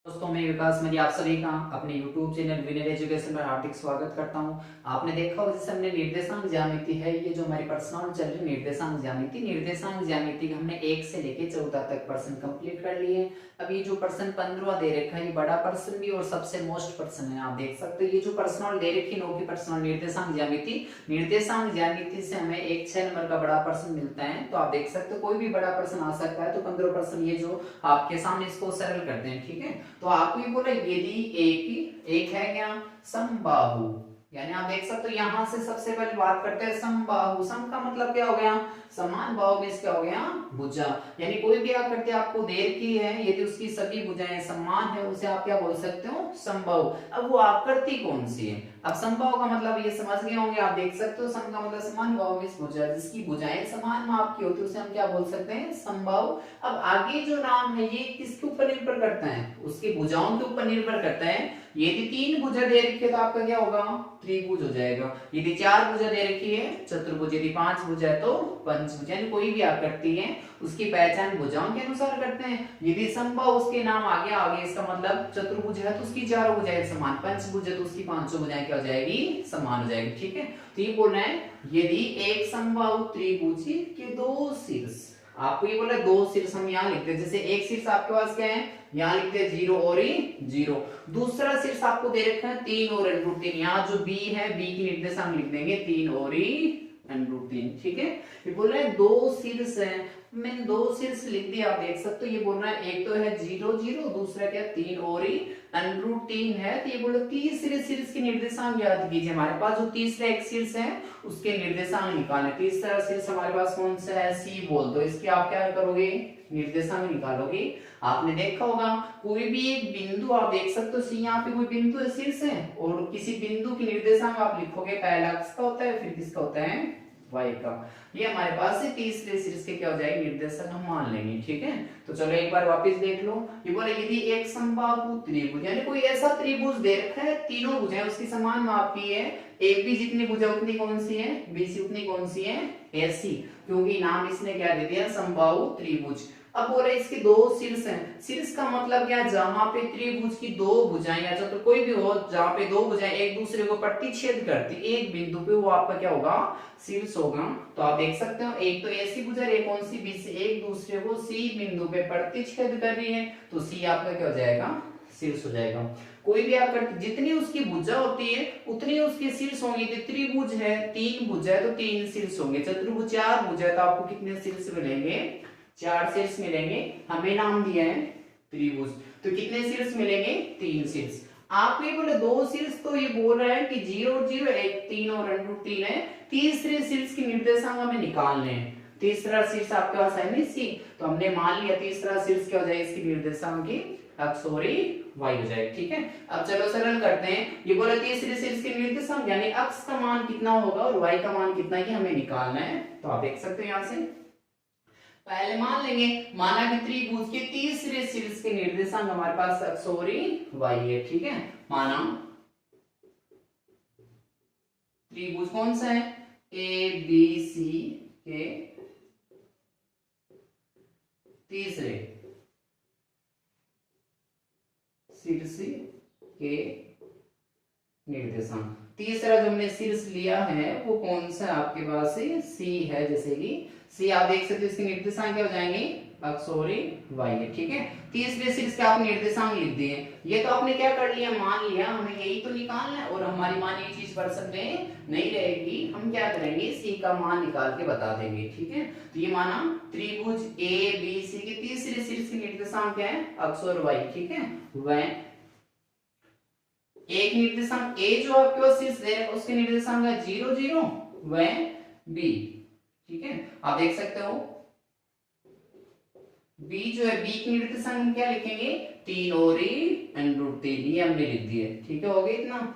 दोस्तों मैं विकास मेरी आप सभी का अपने YouTube चैनल विनर एजुकेशन में हार्दिक स्वागत करता हूं। आपने देखा होगा जैसे हमने निर्देशांक ज्यामिति है, ये जो हमारी पर्सनल चल रही निर्देशांक ज्यामिति का हमने 1 से लेके 14 तक पर्सन कंप्लीट कर लिए। अब ये जो पर्सन 15वां दे रखा है, ये बड़ा पर्सन भी और सबसे मोस्ट पर्सन है। आप देख सकते हो ये जो पर्सनल दे रखी 9 की पर्सनल निर्देशांक ज्यामिति से हमें एक 6 नंबर का बड़ा पर्सन मिलता है। तो आप देख सकते हो कोई भी बड़ा पर्सन आ सकता है। तो 15 पर्सन ये जो आपके सामने इसको सरल करते हैं, ठीक है। तो आपको ये बोला यदि एक है क्या समबाहु, यानी आप देख सकते हो यहां से सबसे पहले बात करते हैं समबाहु। सम का मतलब क्या हो गया, समान बाहु में क्या हो गया, भुजा। यानी कोई भी आकृति आपको दे रखी है, यदि उसकी सभी भुजाएं समान है उसे आप क्या बोल सकते हो, समबाहु। अब वो आकृति कौन सी है, अब समबाहु का मतलब ये समझ गए होंगे। आप देख सकते हो सम का मतलब समान, बाहु में भुजा, जिसकी भुजाएं समान माप की होती है उसे हम क्या बोल सकते हैं, समबाहु। अब आगे जो नाम है ये किसके ऊपर निर्भर करता है, उसकी भुजाओं के ऊपर निर्भर करता है। यदि 3 भुजा दे रखी है तो आपका क्या होगा, त्रिभुज हो जाएगा। यदि 4 भुजा दे रखी है चतुर्भुज, यदि 5 भुजा है तो पंचभुज। यानी कोई भी आकृति है उसकी पहचान भुजाओं के अनुसार करते हैं। यदि समबाहु उसके नाम आगे इसका मतलब चतुर्भुज है तो उसकी चारों भुजाएं समान, पंचभुज है तो उसकी पांचों भुजाएं क्या हो जाएगी, समान हो जाएगी, ठीक है। तो ये बोलना है यदि एक समबाहु त्रिभुज के 2 शीर्ष, आपको ये बोला 2 शीर्ष हम यहाँ लिखते हैं। जैसे एक शीर्ष आपके पास क्या है, यहाँ लिखते हैं 0 और 0। दूसरा शीर्ष आपको दे रखा है 3 और √3। यहाँ जो b है, b की निर्देशांक लिख देंगे 3 और √3, ठीक है। ये बोल रहे हैं 2 शीर्ष है, मैंने 2 शीर्ष लिख दिया। आप देख सकते हो ये बोल रहा है एक तो है 0 0, दूसरा क्या 3 और √3 है। तो ये बोलो तीसरे शीर्ष के निर्देशांक याद कीजिए। हमारे पास जो तीसरा एक शीर्ष है उसके निर्देशांक निकालने। तीसरा शीर्ष हमारे पास कौन सा है, C बोल दो। इसके आप क्या करोगे, निर्देशांक निकालोगे। आपने देखा होगा कोई भी एक बिंदु आप देख सकते हो, C यहाँ पे कोई बिंदु है, शीर्ष है, और किसी बिंदु की निर्देशांक आप लिखोगे, पहला किसका होता है, फिर किसका होता है, y का। ये हमारे पास से तीसरे शीर्ष के क्या हो जाएगी, निर्देशक हम मान लेंगे, ठीक है। तो चलो एक बार वापस देख लो। ये बोले यदि एक समबाहु त्रिभुज, यानी कोई ऐसा त्रिभुज दे रखा है, तीनों भुजाएं उसकी समान माप की है, एक भी जितनी भुजा उतनी कौन सी है, BC उतनी कौन सी है, AC, क्योंकि नाम इसने क्या दे दिया, समबाहु त्रिभुज। अब बोल रहे इसके 2 शीर्ष हैं। शीर्ष का मतलब क्या, जहां पे त्रिभुज की 2 भुजाएं या तो कोई भी हो जहां पे 2 भुजाएं एक दूसरे को प्रतिच्छेद करती एक बिंदु पे, वो आपका क्या होगा, शीर्ष होगा। तो आप देख सकते हो एक तो AC भुजा, एक कौन सी, BC, एक दूसरे को C बिंदु पे प्रतिच्छेद कर रही है, तो C आपका क्या हो जाएगा, शीर्ष हो जाएगा। कोई भी आकृति जितनी उसकी भुजा होती है उतनी उसके शीर्ष होंगे। त्रिभुज है 3 भुजा है तो 3 शीर्ष होंगे, चतुर्भुज 4 भुजा है तो आपको कितने शीर्ष मिलेंगे, 4 शीर्ष मिलेंगे। हमें नाम दिया है त्रिभुज, तो कितने शीर्ष मिलेंगे, 3 शीर्ष। आपको ये बोले 2 शीर्ष, तो ये बोल रहा है कि 0 और 0 एक 3 और √3 है। तीसरे शीर्ष की निर्देशांक हमें निकालने हैं। तीसरा शीर्ष आपके पास है नहीं C, तो हमने मान लिया तीसरा शीर्ष क्या हो जाएगा, इसकी निर्देशांक की x और y हो जाएगा, ठीक है। अब चलो सरल करते हैं। ये बोला तीसरे शीर्ष के निर्देशांक यानी x का मान कितना होगा और y का मान कितना है, हमें निकालना है। तो आप देख सकते हो यहां से पहले मान लेंगे, माना कि त्रिभुज के तीसरे शीर्ष के निर्देशांक हमारे पास x और y है, ठीक है। माना त्रिभुज कौन सा है, ABC के तीसरे शीर्ष के निर्देशांक। तीसरा जो हमने शीर्ष लिया है वो कौन सा आपके पास है, C है। जैसे कि C आप देख सकते हो इसके निर्देशांक क्या हो जाएंगे, x और y है, ठीक है। तीसरे शीर्ष के आपने निर्देशांक लिख दिए। ये तो आपने क्या कर लिया, मान लिया, हमें यही तो निकालना है और हमारी मान ये चीज पर्सन में नहीं रहेगी। हम क्या करेंगे, C का मान निकाल के बता देंगे, ठीक है। तो ये माना त्रिभुज ABC के तीसरे शीर्ष के निर्देशांक क्या है, x और y, ठीक है। वह एक निर्देशांक A जो आपके पास शीर्ष दे रहा है उसके निर्देशांक है 0 0, वह B, ठीक है। आप देख सकते हो B जो है, B की निर्देशांक हम क्या लिखेंगे, 3 और √3, ये हमने लिख दिए, ठीक है। हो गया इतना।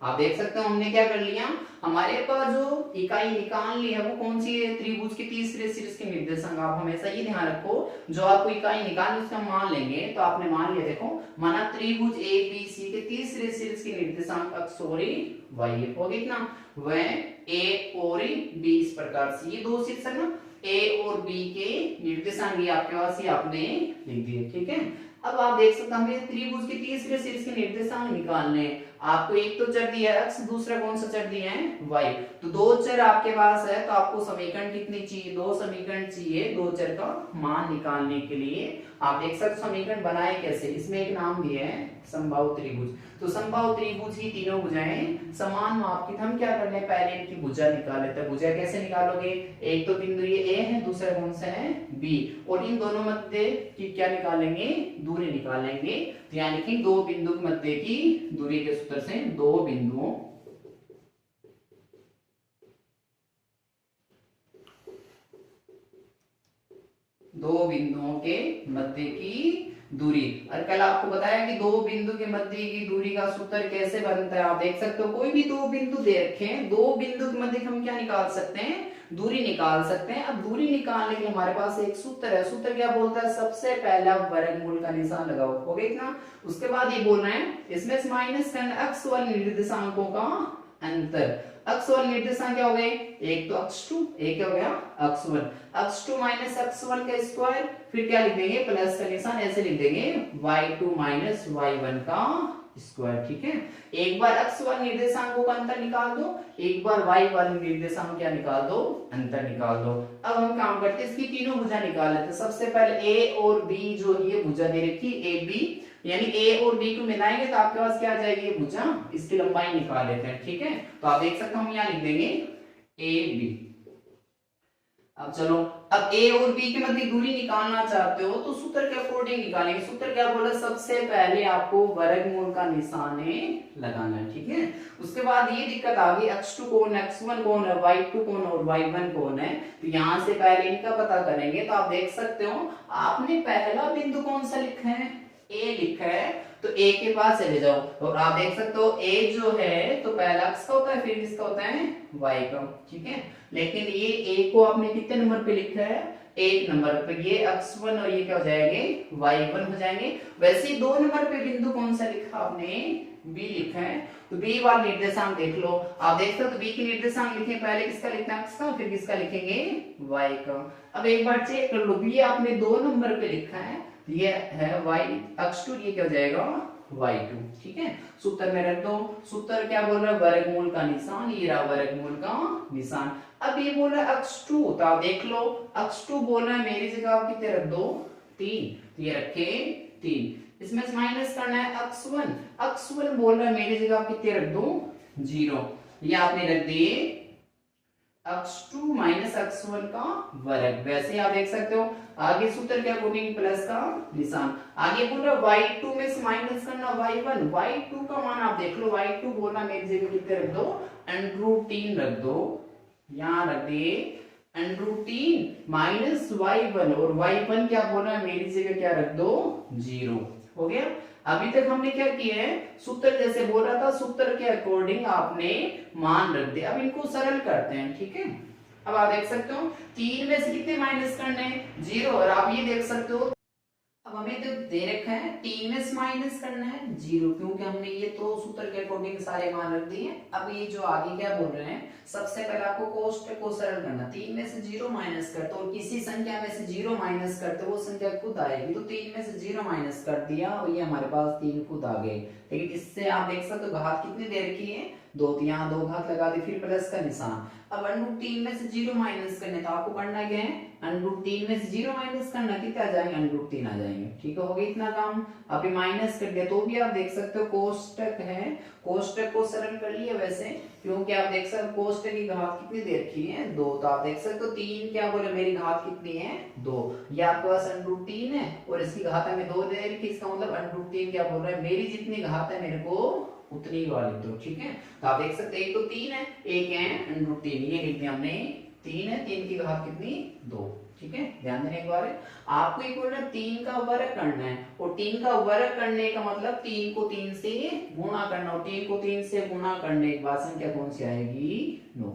आप देख सकते हो हमने क्या कर लिया, हमारे पास जो इकाई निकाल ली है वो कौन सी है, त्रिभुज के तीसरे शीर्ष के निर्देशांक। आप हमेशा ये ध्यान रखो, जो आपको इकाई निकालनी उसका मान लेंगे। तो आपने मान लिया, देखो माना त्रिभुज ABC के तीसरे शीर्ष के निर्देशांक x और y हो गया इतना, वह A और B इस प्रकार से। ये 2 शीर्ष है ना, A और B के निर्देशांक आपके पास ही आपने लिख दिए, ठीक है। अब आप देख सकते हैं हमें त्रिभुज के तीसरे शीर्ष के निर्देशांक निकालने हैं। आपको एक तो चर दिया है x, दूसरा कौन सा चर दिया है y। तो दो चर आपके पास है तो आपको समीकरण कितनी चाहिए, दो समीकरण चाहिए दो चर का मान निकालने के लिए। आप देख सकते समीकरण बनाए कैसे, इसमें एक नाम दिया है समबाहु त्रिभुज। तो समबाहु त्रिभुज की तीनों भुजाएं समान माप की, हम क्या कर ले पहले इनकी भुजा निकाल लेते हैं। भुजा कैसे निकालोगे, एक तो बिंदु ये ए है, दूसरा कौन सा है बी, और इन दोनों मध्य की क्या निकालेंगे, दूरी निकालेंगे। तो यानी कि दो बिंदु के मध्य की दूरी के सूत्र से दो बिंदुओं के मध्य की दूरी। और कल आपको बताया कि दो बिंदु के मध्य की दूरी का सूत्र कैसे बनता है। आप देख सकते हो कोई भी दो बिंदु दे रखे हैं, दो बिंदु के मध्य हम क्या निकाल सकते हैं, दूरी निकाल सकते हैं। अब दूरी निकालने के लिए हमारे पास एक सूत्र है, सूत्र क्या बोलता है, सबसे पहला वर्गमूल का निशान लगाओ, हो गया इतना। उसके बाद ये बोल रहे हैं इसमें से माइनस करना अक्ष वाले निर्देशांकों का अंतर। अक्ष वाले निर्देशांक क्या हो गए, एक तो x2, एक क्या हो गया x1, x2 माइनस x1 का स्क्वायर, फिर क्या लिख देंगे प्लस का निशान, ऐसे लिख देंगे y2 माइनस y1 का स्क्वायर। ठीक है, एक बार x वाले निर्देशांकों का अंतर निकाल दो, एक बार y वाले निर्देशांक क्या निकाल दो, अंतर निकाल दो। अब हम काम करते हैं इसकी तीनों भुजा निकाल लेते हैं। सबसे पहले a और b जो ये भुजा दे रखी ए बी, यानी a और b को मिलाएंगे तो आपके पास क्या आ जाएगी भुजा, इसकी लंबाई निकाल लेते हैं। ठीक है, तो आप देख सकते हो हम यहाँ लिख देंगे ए बी। अब चलो, अब a और b के मध्य दूरी निकालना चाहते हो तो सूत्र के अकॉर्डिंग निकालेंगे। सूत्र क्या बोला, सबसे पहले आपको वर्गमूल का निशान लगाना है। ठीक है, उसके बाद ये दिक्कत आ गई x2 कौन है, x1 कौन है, y2 कौन है और y1 कौन है। तो यहाँ से पहले इनका पता करेंगे। तो आप देख सकते हो आपने पहला बिंदु कौन सा लिखा है, a लिखा है, तो a के पास चले जाओ। और आप देख सकते हो a जो है तो पहला अक्ष का होता है, फिर इसका होता है y का। ठीक है, लेकिन ये a को आपने कितने नंबर पे लिखा है, एक नंबर पे, ये x1 और ये क्या हो जाएंगे y1 हो जाएंगे। वैसे ही दो नंबर पे बिंदु कौन सा लिखा आपने, b लिखा है, तो b वाला निर्देशांक देख लो। आप देख सकते हो b के निर्देशांक लिखे, पहले किसका लिखना है x का, फिर किसका लिखेंगे y का। अब एक बार चेक कर लो, b आपने दो नंबर पे लिखा है, ये है y x2, ये क्या हो जाएगा y2। ठीक है, सूत्र में रख दो। सूत्र क्या बोल रहा है, वर्गमूल का निशान, ये रहा वर्गमूल का निशान। अब ये बोल रहा है x2, तो आप देख लो x2 बोल रहा है मेरी जगह आप कितने रख दो 3, तो ये रखे 3। इसमें से माइनस करना है x1, x1 बोल रहा है मेरी जगह आप कितने रख दो 0, ये आपने रख दिए x2 माइनस x1 का वर्ग। वैसे ही आप देख सकते हो आगे सूत्र क्या अकॉर्डिंग प्लस का निशान। आगे बोल रहा y2 में से माइनस करना y1, y2 का मान आप देख लो, y2 बोलना मेरी जगह कितने रख दो √3 रख दो, यहाँ रख दिए √3 माइनस y1, और y1 क्या बोल रहा है मेरी जगह क्या रख दो 0। हो गया। अभी तक हमने क्या किया है, सूत्र जैसे बोल रहा था सूत्र के अकॉर्डिंग आपने मान रख दिया। अब इनको सरल करते हैं। ठीक है, अब आप देख सकते हो 3 में से कितने माइनस करने हैं 0, और आप ये देख सकते हो अब हमें तो दे रखा है 3 में से माइनस करना है 0, क्योंकि हमने ये तो सूत्र के अकॉर्डिंग सारे मान रख दिए। अब ये जो आगे क्या बोल रहे हैं, सबसे पहले आपको कोष्टक को सरल करना, 3 में से 0 माइनस करते और किसी संख्या में से 0 माइनस करते वो संख्या खुद आएगी। तो 3 में से 0 माइनस कर दिया और ये हमारे पास 3 खुद आ गए। लेकिन इससे आप देख सकते हो घात कितनी दे रखी है 2, तो यहाँ 2 घात लगा दी, फिर प्लस का निशान। अब √3 में से 0 माइनस करने तो आपको करना क्या है, √3 में से 0 माइनस करना, कितना आ जाएंगे √3 आ जाएंगे। ठीक है, हो गया इतना काम। अभी माइनस कर दिया तो भी आप देख सकते हो कोष्टक है, कोष्टक को सरल कर लिया वैसे, क्योंकि आप देख सकते हो कोष्टक की घात कितनी दे रखी है 2, तो आप देख सकते हो 3 क्या बोले मेरी घात कितनी है 2, ये आपके पास √3 है और इसकी घात हमें 2 दे रखी, इसका मतलब √3 क्या बोल रहा है मेरी जितनी घात है मेरे को उतनी वाली दो। ठीक है, तो आप देख सकते हैं एक तो 3 है, एक है √3, ये लिख दिया हमने 3 है, 3 की घात कितनी 2। ठीक है, ध्यान देने एक बार आपको एक बोल रहा है 3 का वर्ग करना है, और 3 का वर्ग करने का मतलब 3 को 3 से गुणा करना, और 3 को 3 से गुणा करने के बाद संख्या कौन सी आएगी 9।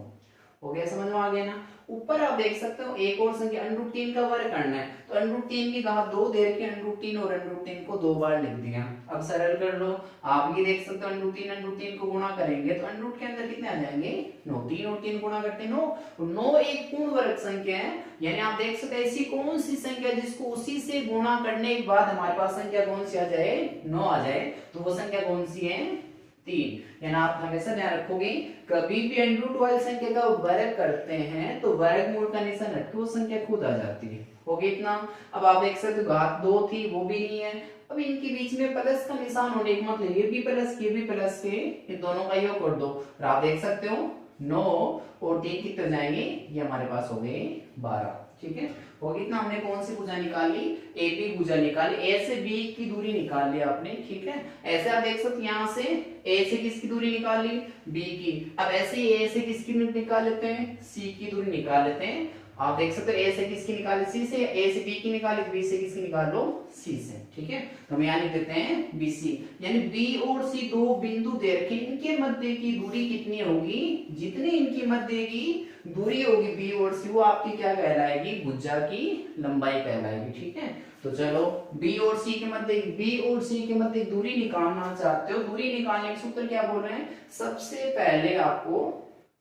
हो गया, समझ में आ गया ना। ऊपर आप देख सकते हो एक और संख्या √3 का वर्ग करना है, तो √3 की घात 2 दे रखी है, √3 और √3 को 2 बार लिख दिया। अब सरल कर लो, आप ये देख सकते हो √3 को गुणा करेंगे तो √3 के अंदर कितने आ जाएंगे 9, 3 और 3 गुणा करते हैं 9, तो 9 एक पूर्ण वर्ग संख्या है। यानी आप देख सकते हैं ऐसी कौन सी संख्या जिसको उसी से गुणा करने के बाद हमारे पास संख्या कौन सी आ जाए 9 आ जाए, तो वो संख्या कौन सी है 3। यानी आप हमेशा ध्यान रखोगे कभी भी अंडर वाली संख्या का वर्ग करते हैं तो वर्गमूल का निशान हट के वो संख्या खुद आ जाती है। हो गया इतना। अब आप देख सकते हो घात 2 थी वो भी नहीं है, अब इनके बीच में प्लस का निशान होने का मतलब ये भी प्लस ये भी प्लस के इन दोनों का योग कर दो, और आप देख सकते हो 9 और 3 कितने जाएंगे, ये हमारे पास हो गए 12। ठीक है, हो गया इतना। हमने कौन सी भुजा निकाली, ए बी भुजा निकाली, ए से बी की दूरी निकाल ली आपने। ठीक है, ऐसे आप देख सकते यहाँ से ए से किसकी दूरी निकाल ली, बी की। अब ऐसे ही ए से किसकी निकाल लेते हैं, सी की दूरी निकाल लेते हैं। आप देख सकते हो ए से किसकी निकाली, सी से, ए से बी की निकाली, बी से किसकी निकाल लो, सी से। ठीक है, तो हम यहाँ लिख देते हैं बी सी, यानी बी और सी दो बिंदु दे रखे, इनके मध्य की दूरी कितनी होगी, जितनी इनकी मध्य की दूरी होगी बी और सी वो आपकी क्या कहलाएगी, भुजा की लंबाई कहलाएगी। ठीक है, तो चलो बी और सी के मध्य दूरी निकालना चाहते हो, दूरी निकालने के सूत्र क्या बोल रहे हैं, सबसे पहले आपको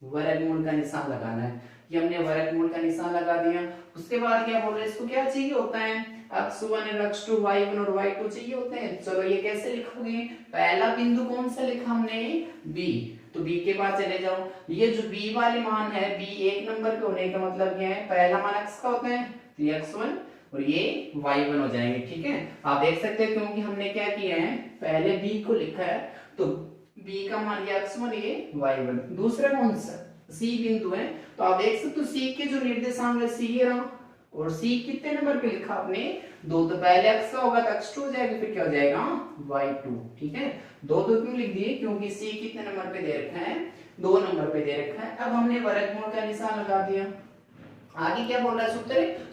वर्गमूल का निशान लगाना है। ये हमने वर्गमूल का निशान लगा दिया। उसके बाद क्या बोल रहे हैं, इसको क्या चाहिए होता है, x1 x2 y1 और y2 चाहिए होते हैं। चलो ये कैसे लिखोगे, पहला बिंदु कौन सा लिखा हमने b, तो b के पास चले जाओ। ये जो b वाले मान है, b एक नंबर पे होने का मतलब ये है पहला मान x का होता है, तो ये x1 और ये y1 हो जाएंगे। ठीक है, आप देख सकते हैं क्योंकि हमने क्या किया है, पहले b को लिखा है तो b का मान ये x1 ये y1। दूसरा कौन सा c बिंदु है, तो आप देख सकते हो c के जो निर्देशांक है c है ना, और c कितने नंबर पे लिखा आपने 2, तो पहले x का होगा तो x2 हो जाएगा, फिर क्या हो जाएगा y2। ठीक है, 2 क्यों लिख दिए, क्योंकि c कितने नंबर पे दे रखा है, 2 नंबर पे दे रखा है। अब हमने वर्गमूल का निशान लगा दिया। आगे क्या बोल रहा है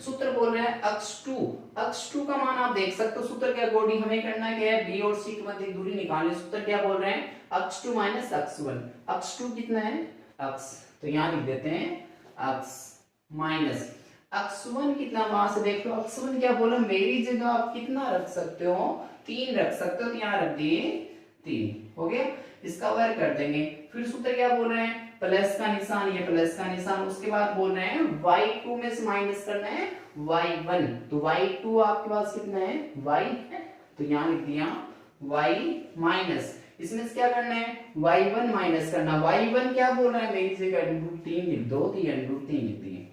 सूत्र बोल रहा है x2 का मान आप देख सकते हो, सूत्र के अकॉर्डिंग हमें करना क्या है, b और c के मध्य दूरी निकालनी। सूत्र क्या बोल रहे हैं, x2 माइनस x1। x2 कितना है x, तो यहाँ लिख देते हैं x माइनस x1 कितना, वहां से देख लो x1 क्या बोला, मेरी जगह आप कितना रख सकते हो, 3 रख सकते हो, तो यहाँ रख दिए 3। हो गया, इसका वर्ग कर देंगे। फिर सूत्र क्या बोल रहे हैं, प्लस का निशान, ये प्लस का निशान। उसके बाद बोल रहे हैं y2 में से माइनस करना है y1, तो y2 आपके पास कितना है y है, तो यहाँ लिख दिया y माइनस, इसमें से क्या करना है y1 माइनस करना। y1 क्या बोल रहा है, मेरी जगह √3 लिख दो, तो ये √3 लिख दिए।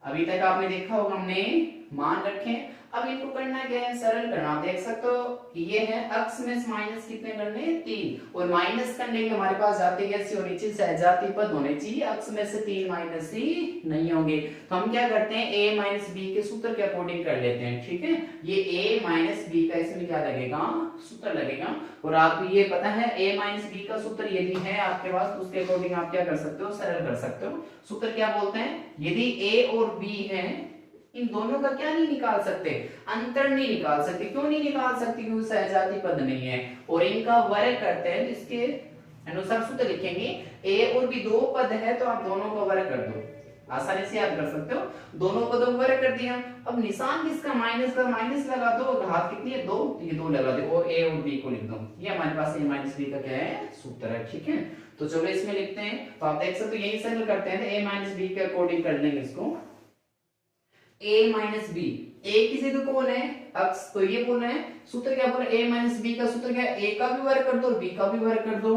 अभी तक आपने देखा होगा हमने मान रखे। अब इनको करना क्या है, सरल करना। देख सकते हो ये है x में से माइनस कितने करने 3, और माइनस करने के हमारे पास जाते कैसे होनी चाहिए, सहजाती पद होने चाहिए, x में से 3 माइनस ही नहीं होंगे। तो हम क्या करते हैं a माइनस बी के सूत्र के अकॉर्डिंग कर लेते हैं। ठीक है, ये a माइनस बी का इसमें क्या लगेगा, सूत्र लगेगा। और आपको ये पता है a माइनस बी का सूत्र यदि है आपके पास तो उसके अकॉर्डिंग आप क्या कर सकते हो, सरल कर सकते हो। सूत्र क्या बोलते हैं, यदि a और b है, इन दोनों का क्या नहीं निकाल सकते, अंतर नहीं निकाल सकते। क्यों नहीं निकाल सकते, क्योंकि सहजाती पद नहीं है, और इनका वर्ग करते हैं इसके अनुसार सूत्र लिखेंगे। a और b दो पद है तो आप दोनों का वर्ग कर दो, आसानी से याद कर सकते हो। दोनों पदों का वर्ग कर दिया। अब निशान किसका, माइनस का, माइनस लगा दो, घात कितनी है 2, ये 2 लगा दो, और a और b को लिख दो। ये हमारे पास a माइनस b का क्या है, सूत्र है। ठीक है, तो चलो इसमें लिखते हैं। तो आप देख सकते हो यही सरल करते हैं, a माइनस b के अकॉर्डिंग कर लेंगे इसको। a माइनस बी, a की जगह कौन है x, तो ये बोल रहे हैं सूत्र क्या बोल रहे हैं, a माइनस बी का सूत्र क्या है, a का भी वर्ग कर दो b का भी वर्ग कर दो।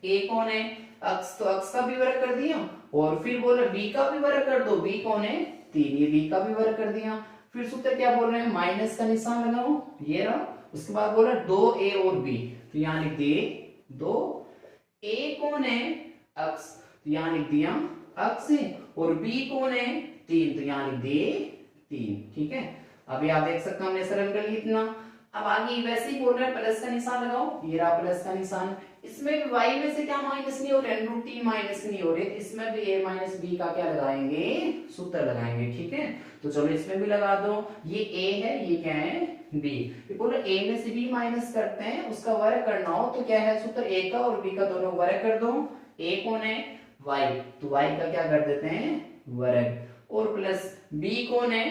a कौन है x, तो x का भी वर्ग कर दिया, और फिर बोल रहे b का भी वर्ग कर दो, b कौन है 3, ये b का भी वर्ग कर दिया। फिर सूत्र क्या बोल रहे हैं, माइनस का निशान लगाओ, ये रहा। उसके बाद बोल रहा 2a और b, तो यहाँ लिख दिए 2, a कौन है x, तो यहाँ लिख दिया x है, और b कौन है 3, तो यहाँ लिख दिए 3। ठीक है, अभी आप देख सकते हो हमने सरल कर लिया इतना। अब आगे वैसे ही बोल रहे हैं प्लस का निशान लगाओ, ये रहा प्लस का निशान। इसमें भी y में से क्या माइनस नहीं हो रहे, √3 माइनस नहीं हो रहे, इसमें भी a माइनस b का क्या लगाएंगे, सूत्र लगाएंगे। ठीक है, तो चलो इसमें भी लगा दो। ये a है, ये क्या है b, ये बोलो a में से b माइनस करते हैं, उसका वर्ग करना हो तो क्या है सूत्र, a का और b का दोनों वर्ग कर दो। a कौन है y, तो y का क्या कर देते हैं वर्ग, और प्लस b कौन है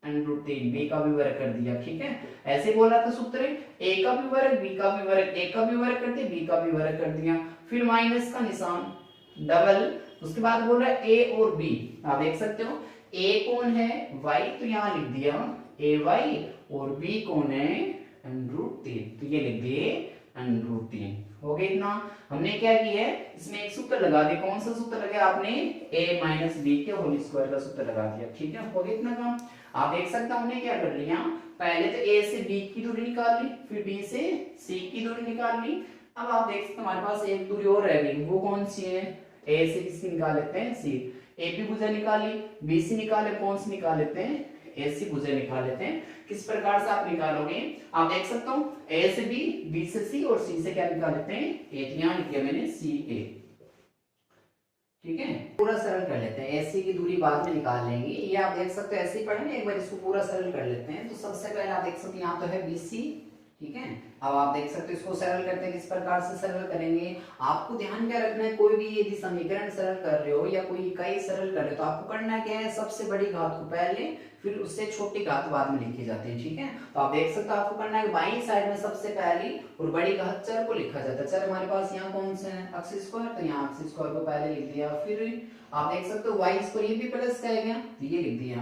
√3, b का भी वर्ग कर दिया। ठीक है, ऐसे बोला था सूत्र, a का भी वर्ग b का भी वर्ग, a का भी वर्ग कर दिया b का भी वर्ग कर दिया, फिर माइनस का निशान डबल, उसके बाद बोल रहा है a और b। आप देख सकते हो a कौन है y, तो यहाँ लिख दिया ay, और b कौन है √3, तो ये लिख दिए √3। हो गया इतना। हमने क्या किया है, इसमें एक सूत्र लगा दिया। कौन सा सूत्र लगाया आपने, a माइनस बी के होल स्क्वायर का सूत्र लगा दिया। ठीक है, हो गया इतना काम। आप देख सकते हैं हमने क्या कर लिया, पहले तो a से b की दूरी निकाल ली, फिर b से c की दूरी निकाल ली। अब आप देख सकते हैं हमारे पास एक दूरी और रह गई, वो कौन सी है, a से किसकी निकाल लेते हैं c, a की भुजा निकाल ली, b से निकाले, कौन सी निकाल लेते हैं ऐसी भुजा निकाल लेते हैं। किस प्रकार से आप निकालोगे, आप देख सकते हो a से b, b से c और c से क्या निकाल लेते हैं a, यहां लिख दिया मैंने ca। ठीक है, पूरा सरल कर लेते हैं, ऐसी की दूरी बाद में निकाल लेंगे, ये आप देख सकते हो ऐसे ही पढ़े ना, एक बार इसको पूरा सरल कर लेते हैं। तो सबसे पहले आप देख सकते हैं यहाँ तो है bc। ठीक है, अब आप देख सकते हो इसको सरल करते हैं, किस प्रकार से सरल करेंगे। आपको ध्यान क्या रखना है, कोई भी यदि समीकरण सरल कर रहे हो या कोई इकाई सरल कर रहे हो, तो आपको करना क्या है, सबसे बड़ी घात को पहले, फिर उससे छोटी घात बाद में लिखी जाती है। ठीक है, तो आप देख सकते हो आपको करना है बाईं साइड में सबसे पहली और बड़ी घात चर को लिखा जाता है। चर हमारे पास यहाँ कौन से है, अक्ष स्क्वायर, तो यहाँ अक्ष स्क्वायर को पहले लिख दिया, फिर आप देख सकते हो वाई स्क्वायर, ये भी प्लस का है क्या, तो ये लिख दिया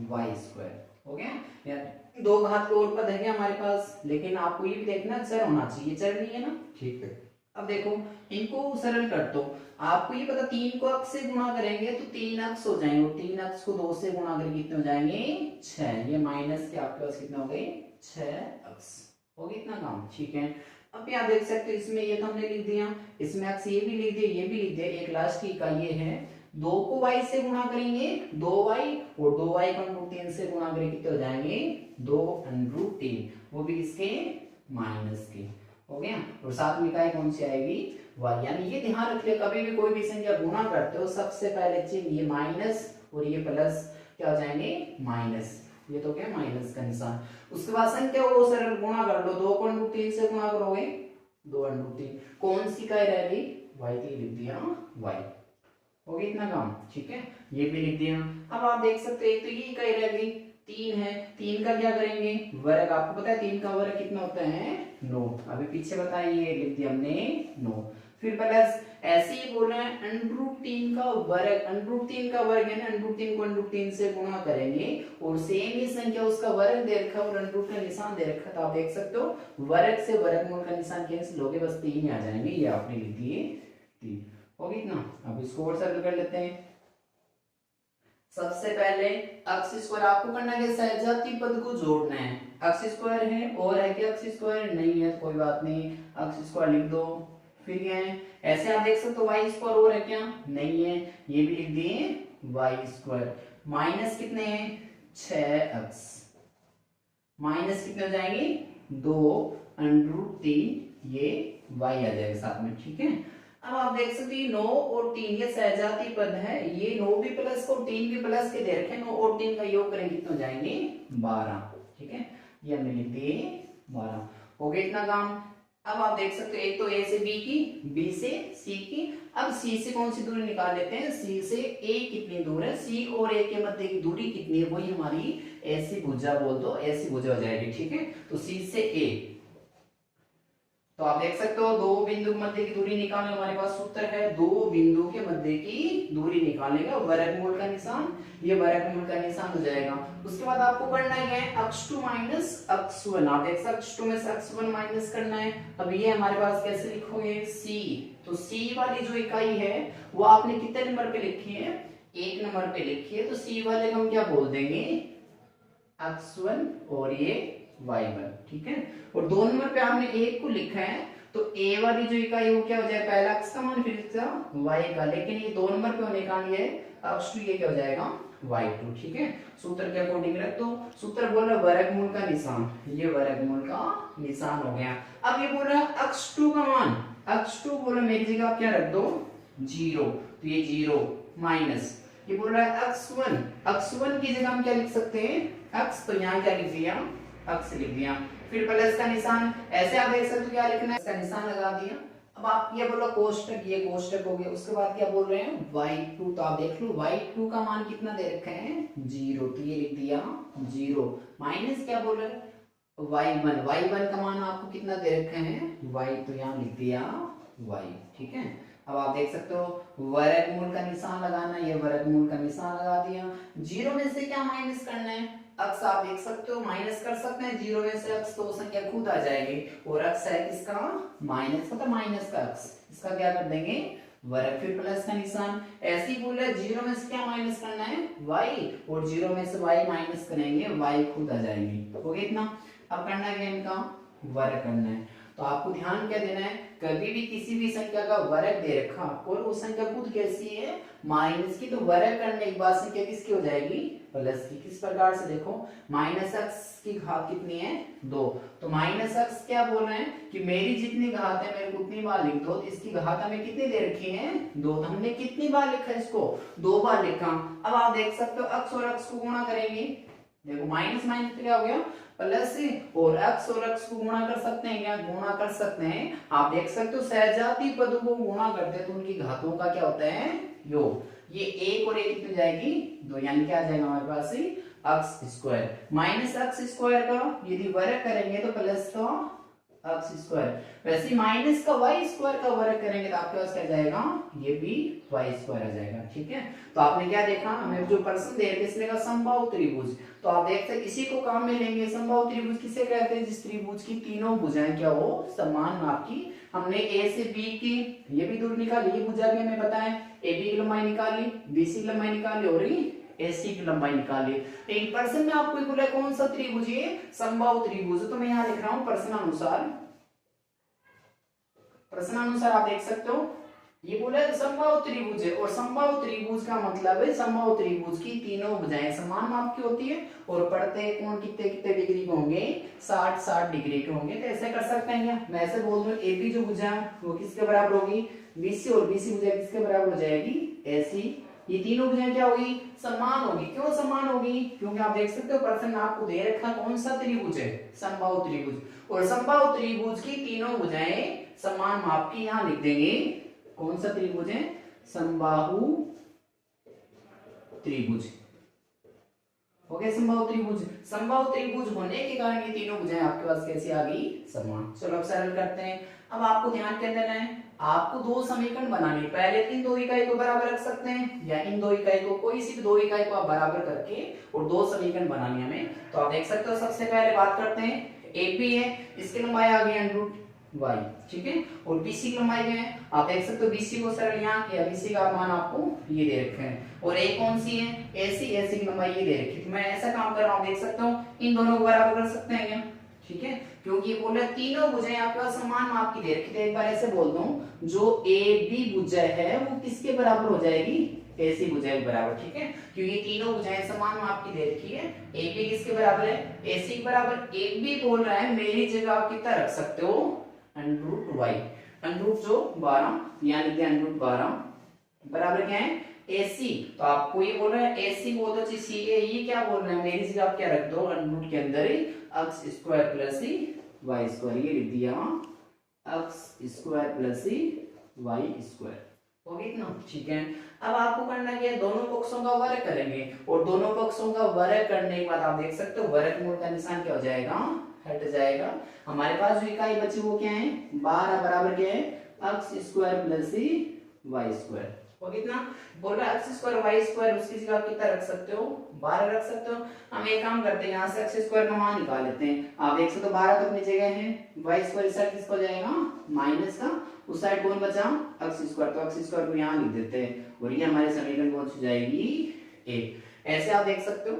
वाई स्क्वायर। हो गया, दो घात के और पद है क्या हमारे पास, लेकिन आपको ये भी देखना चर होना चाहिए, चर नहीं है ना। ठीक है, अब देखो इनको सरल कर दो, आपको ये पता 3 को अक्ष से गुणा करेंगे तो 3 अक्ष हो जाएंगे, और 3 अक्ष को 2 से गुणा करके कितने हो जाएंगे 6, ये माइनस के आपके पास कितने हो गए 6 अक्ष। हो गया इतना काम। ठीक है, अब यहाँ देख सकते हो इसमें ये तो हमने लिख दिया, इसमें अक्ष ये भी लिख दिया, ये भी लिख दिया, एक लास्ट की इकाई ये है, 2 को y से गुणा करेंगे 2y, और 2y को √3 से गुणा करेंगे कितने हो जाएंगे 2√3, वो भी इसके माइनस के। हो गया, और साथ में इकाई कौन सी आएगी y, यानी ये ध्यान रखिए कभी भी कोई भी संख्या गुणा करते हो सबसे पहले चिन्ह ये माइनस और ये प्लस क्या हो जाएंगे माइनस, ये तो क्या माइनस का निशान। उसके बाद संख्या को सरल गुणा कर लो, 2 को √3 से गुणा करोगे 2√3, कौन सी इकाई रह गई y की, लिख दिया y। हो गया इतना काम। ठीक है, ये भी लिख दिया। अब आप देख सकते हैं एक तो ये इकाई रह गई 3 है, 3 का क्या करेंगे वर्ग, आपको पता है 3 का वर्ग कितना होता है 9, अभी पीछे बताइए, लिख दिया हमने 9, फिर प्लस ऐसे ही बोल रहे हैं √3 का वर्ग, √3 का वर्ग है ना, √3 को √3 से गुणा करेंगे, और सेम ही संख्या उसका वर्ग दे रखा है और √3 का निशान दे रखा है, तो आप देख सकते हो वर्ग से वर्गमूल का निशान कैंसिल हो गया, बस 3 ही आ जाएंगे, ये आपने लिख दिए 3। हो गया इतना। अब इसको और सरल कर लेते हैं। सबसे पहले अक्ष स्क्वायर आपको करना है, सजातीय पद को जोड़ना है, अक्ष स्क्वायर है और है क्या अक्ष स्क्वायर नहीं है, कोई बात नहीं, अक्ष स्क्वायर लिख दो, फिर ये है ऐसे आप देख सकते हो वाई स्क्वायर और है क्या नहीं है, ये भी लिख दिए वाई स्क्वायर, माइनस कितने हैं 6 अक्ष, माइनस कितने हो जाएंगे 2√3, ये y आ जाएगा साथ में। ठीक है, अब आप देख सकते हैं 9 और 3 ये सहजाती पद है, ये 9 भी प्लस को 3 भी प्लस के दे रखे, 9 और 3 का योग करेंगे कितने हो जाएंगे 12। ठीक है, ये हमने लिख दिए 12। हो गया इतना काम। अब आप देख सकते हो एक तो a से b की, b से c की, अब c से कौन सी दूरी निकाल लेते हैं, c से a कितनी दूर है, c और a के मध्य की दूरी कितनी है, वही हमारी ऐसी भुजा बोल दो, ऐसी भुजा हो जाएगी। ठीक है, तो c से a, तो आप देख सकते हो दो बिंदु के मध्य की दूरी निकालने हमारे पास सूत्र है, दो बिंदु के मध्य की दूरी निकालेगा, वर्गमूल का निशान, ये वर्गमूल का निशान हो जाएगा। उसके बाद आपको करना है अक्ष 2 माइनस अक्ष 1, आप देख सकते अक्ष 2 में से अक्ष 1 माइनस करना है। अब ये हमारे पास कैसे लिखोगे c, तो c वाली जो इकाई है वो आपने कितने नंबर पे लिखी है 1 नंबर पे लिखी है, तो c वाले को हम क्या बोल देंगे अक्ष 1 और ये y1। ठीक है, और 2 नंबर पे आपने 1 को लिखा है, तो a वाली जो इकाई वो क्या हो जाएगा पहला अक्ष का मान फिर इसका y का, लेकिन ये 2 नंबर पे होने का ये अक्ष 2 ये क्या हो जाएगा y2। ठीक है, सूत्र के अकॉर्डिंग रख दो। सूत्र बोल रहा है वर्गमूल का निशान, ये वर्गमूल का निशान हो गया। अब ये बोल रहा है अक्ष 2 का मान, अक्ष 2 बोला मेरी जगह आप क्या रख दो 0, तो ये 0 माइनस, ये बोल रहा है अक्ष 1, अक्ष 1 की जगह हम क्या लिख सकते हैं अक्ष, तो यहाँ क्या लिख दिया अक्ष लिख दिया, फिर प्लस का निशान, ऐसे आप देख सकते हो क्या लिखना है, इसका निशान लगा दिया, अब आप ये बोलो कोष्टक, ये कोष्टक हो गया, उसके बाद क्या बोल रहे हैं y2, तो आप देख लो y2 का मान कितना दे रखे हैं 0, तो ये लिख दिया 0 माइनस क्या बोल रहे हैं y1 का मान आपको कितना दे रखे हैं y, तो यहाँ लिख दिया y। ठीक है, अब आप देख सकते हो वर्गमूल का निशान लगाना, ये वर्गमूल का निशान लगा दिया। 0 में से क्या माइनस करना है, अक्स आप देख सकते हो माइनस कर सकते हैं 0 में से अक्स, तो संख्या खुद आ जाएगी, और अक्स है किसका माइनस का, तो माइनस का अक्स, इसका क्या कर देंगे वर्ग, फिर प्लस का निशान। ऐसे ही बोल रहे 0 में से क्या माइनस करना है y, और 0 में से y माइनस करेंगे y खुद आ जाएगी, हो गया इतना। अब करना है इनका वर्ग करना है, तो आपको ध्यान क्या देना है, कभी भी किसी भी संख्या का वर्ग दे रखा और वो संख्या खुद कैसी है माइनस की, तो वर्ग करने के बाद संख्या किसकी हो जाएगी प्लस की। किस प्रकार से देखो, माइनस एक्स की घात कितनी है 2, तो माइनस एक्स क्या बोल रहे हैं कि मेरी जितनी घात है मेरे को उतनी बार लिख दो, तो इसकी घात हमें कितनी दे रखी है 2, तो हमने कितनी बार लिखा इसको 2 बार लिखा। अब आप देख सकते हो अक्स और अक्स को गुणा करेंगे, देखो माइनस माइनस क्या हो गया प्लस, और x और x को गुणा कर सकते हैं क्या, गुणा कर सकते हैं। आप देख सकते हो सहजाती पदों को गुणा करते हैं तो उनकी घातों का क्या होता है योग, ये 1 और 1 कितने जाएगी 2, यानी क्या आ जाएगा हमारे पास X square minus X square का यदि वर्ग करेंगे तो प्लस का एक्स स्क्वायर, वैसे माइनस का वाई स्क्वायर का वर्ग करेंगे तो आपके पास क्या जाएगा ये भी वाई स्क्वायर आ जाएगा। ठीक है, तो आपने क्या देखा, हमें जो प्रश्न दे रहे इसने का समबाहु त्रिभुज, तो आप देखते हैं इसी को काम में लेंगे। समबाहु त्रिभुज किसे कहते हैं, जिस त्रिभुज की तीनों भुजाएं क्या हो समान माप की। हमने ए से बी की ये भी दूर निकाली, ये भुजा भी हमें पता है, ए बी की लंबाई निकाली, बी सी की लंबाई निकाली और एसी की लंबाई निकाली। एक प्रश्न में आपको बोला कौन सा त्रिभुज है समबाहु त्रिभुज, तो मैं यहाँ लिख रहा हूं प्रश्नानुसार। प्रश्नानुसार आप देख सकते हो ये बोला समबाहु त्रिभुज है, और समबाहु त्रिभुज का मतलब है समबाहु त्रिभुज की तीनों भुजाएं समान माप की होती है और प्रत्येक कोण कितने कितने डिग्री के होंगे 60 डिग्री के होंगे। तो ऐसे कर सकते हैं क्या, मैं ऐसे बोल दूं ए बी जो भुजा है वो किसके बराबर होगी बीसी, और बीसी भुजा किसके बराबर हो जाएगी एसी। ये तीनों भुजाएं क्या होगी समान होगी। क्यों समान होगी, क्योंकि आप देख सकते हो प्रश्न आपको दे रखा कौन सा त्रिभुज है समबाहु त्रिभुज, और समबाहु त्रिभुज की तीनों भुजाएं समान माप की, यहाँ लिख देंगे कौन सा त्रिभुज है समबाहु त्रिभुज। ओके, समबाहु त्रिभुज, समबाहु त्रिभुज होने के कारण ये तीनों भुजाएं आपके पास कैसी आ गई समान। चलो अब सरल करते हैं। अब आपको ध्यान क्या देना है, आपको दो समीकरण बनाने, पहले इन दो इकाई को बराबर रख सकते हैं या इन दो इकाई को, कोई सी भी दो इकाई को आप बराबर करके और दो समीकरण बनाने हमें। तो आप देख सकते हो सबसे पहले बात करते हैं एपी है, इसकी लंबाई आ गई √y, ठीक है, और बीसी की लंबाई क्या है आप देख सकते हो, बीसी को सरल यहाँ किया, बीसी का मान आपको ये दे रखे हैं, और एक कौन सी है एसी, एसी की लंबाई ये दे रखी है। तो मैं ऐसा काम कर रहा हूँ, देख सकता हूँ इन दोनों को बराबर कर सकते हैं क्या, ठीक है, क्योंकि ये बोल रहे तीनों भुजाएं आपके पास समान माप की दे रखी है। एक बार ऐसे बोल दूं, जो ए बी भुजा है वो किसके बराबर हो जाएगी एसी भुजा के बराबर, ठीक है, क्योंकि तीनों भुजाएं समान माप की दे रखी है। ए बी किसके बराबर है एसी के बराबर। ए बी बोल रहा है मेरी जगह आप कितना रख सकते हो √y, √ जो 12 यानी कि √12 बराबर क्या है AC। तो आपको ये बोल रहा है AC बोल दो सी ए, ये क्या बोल रहे हैं मेरी जगह आप क्या रख दो √ के अंदर x square plus y square, ये लिख दिया x square plus y square, हो गया इतना, ठीक है। अब आपको करना क्या है, दोनों पक्षों का वर्ग करेंगे, और दोनों पक्षों का वर्ग करने के बाद आप देख सकते हो वर्गमूल का निशान क्या हो जाएगा हट जाएगा। हमारे पास जो इकाई बची वो क्या है 12 बराबर क्या है x square plus y square, हो कितना बोल रहा है एक्स स्क्वायर वाई स्क्वायर, उसकी जगह आप कितना रख सकते हो 12 रख सकते हो। हम एक काम करते हैं यहाँ से एक्स स्क्वायर का मान निकाल लेते हैं। आप देख सकते हो 12 तो अपनी जगह है, वाई स्क्वायर इस साइड किसको जाएगा माइनस का, उस साइड कौन बचा एक्स स्क्वायर, तो एक्स स्क्वायर को यहाँ लिख देते हैं और ये हमारे समीकरण कौन सी जाएगी 1। ऐसे आप देख सकते हो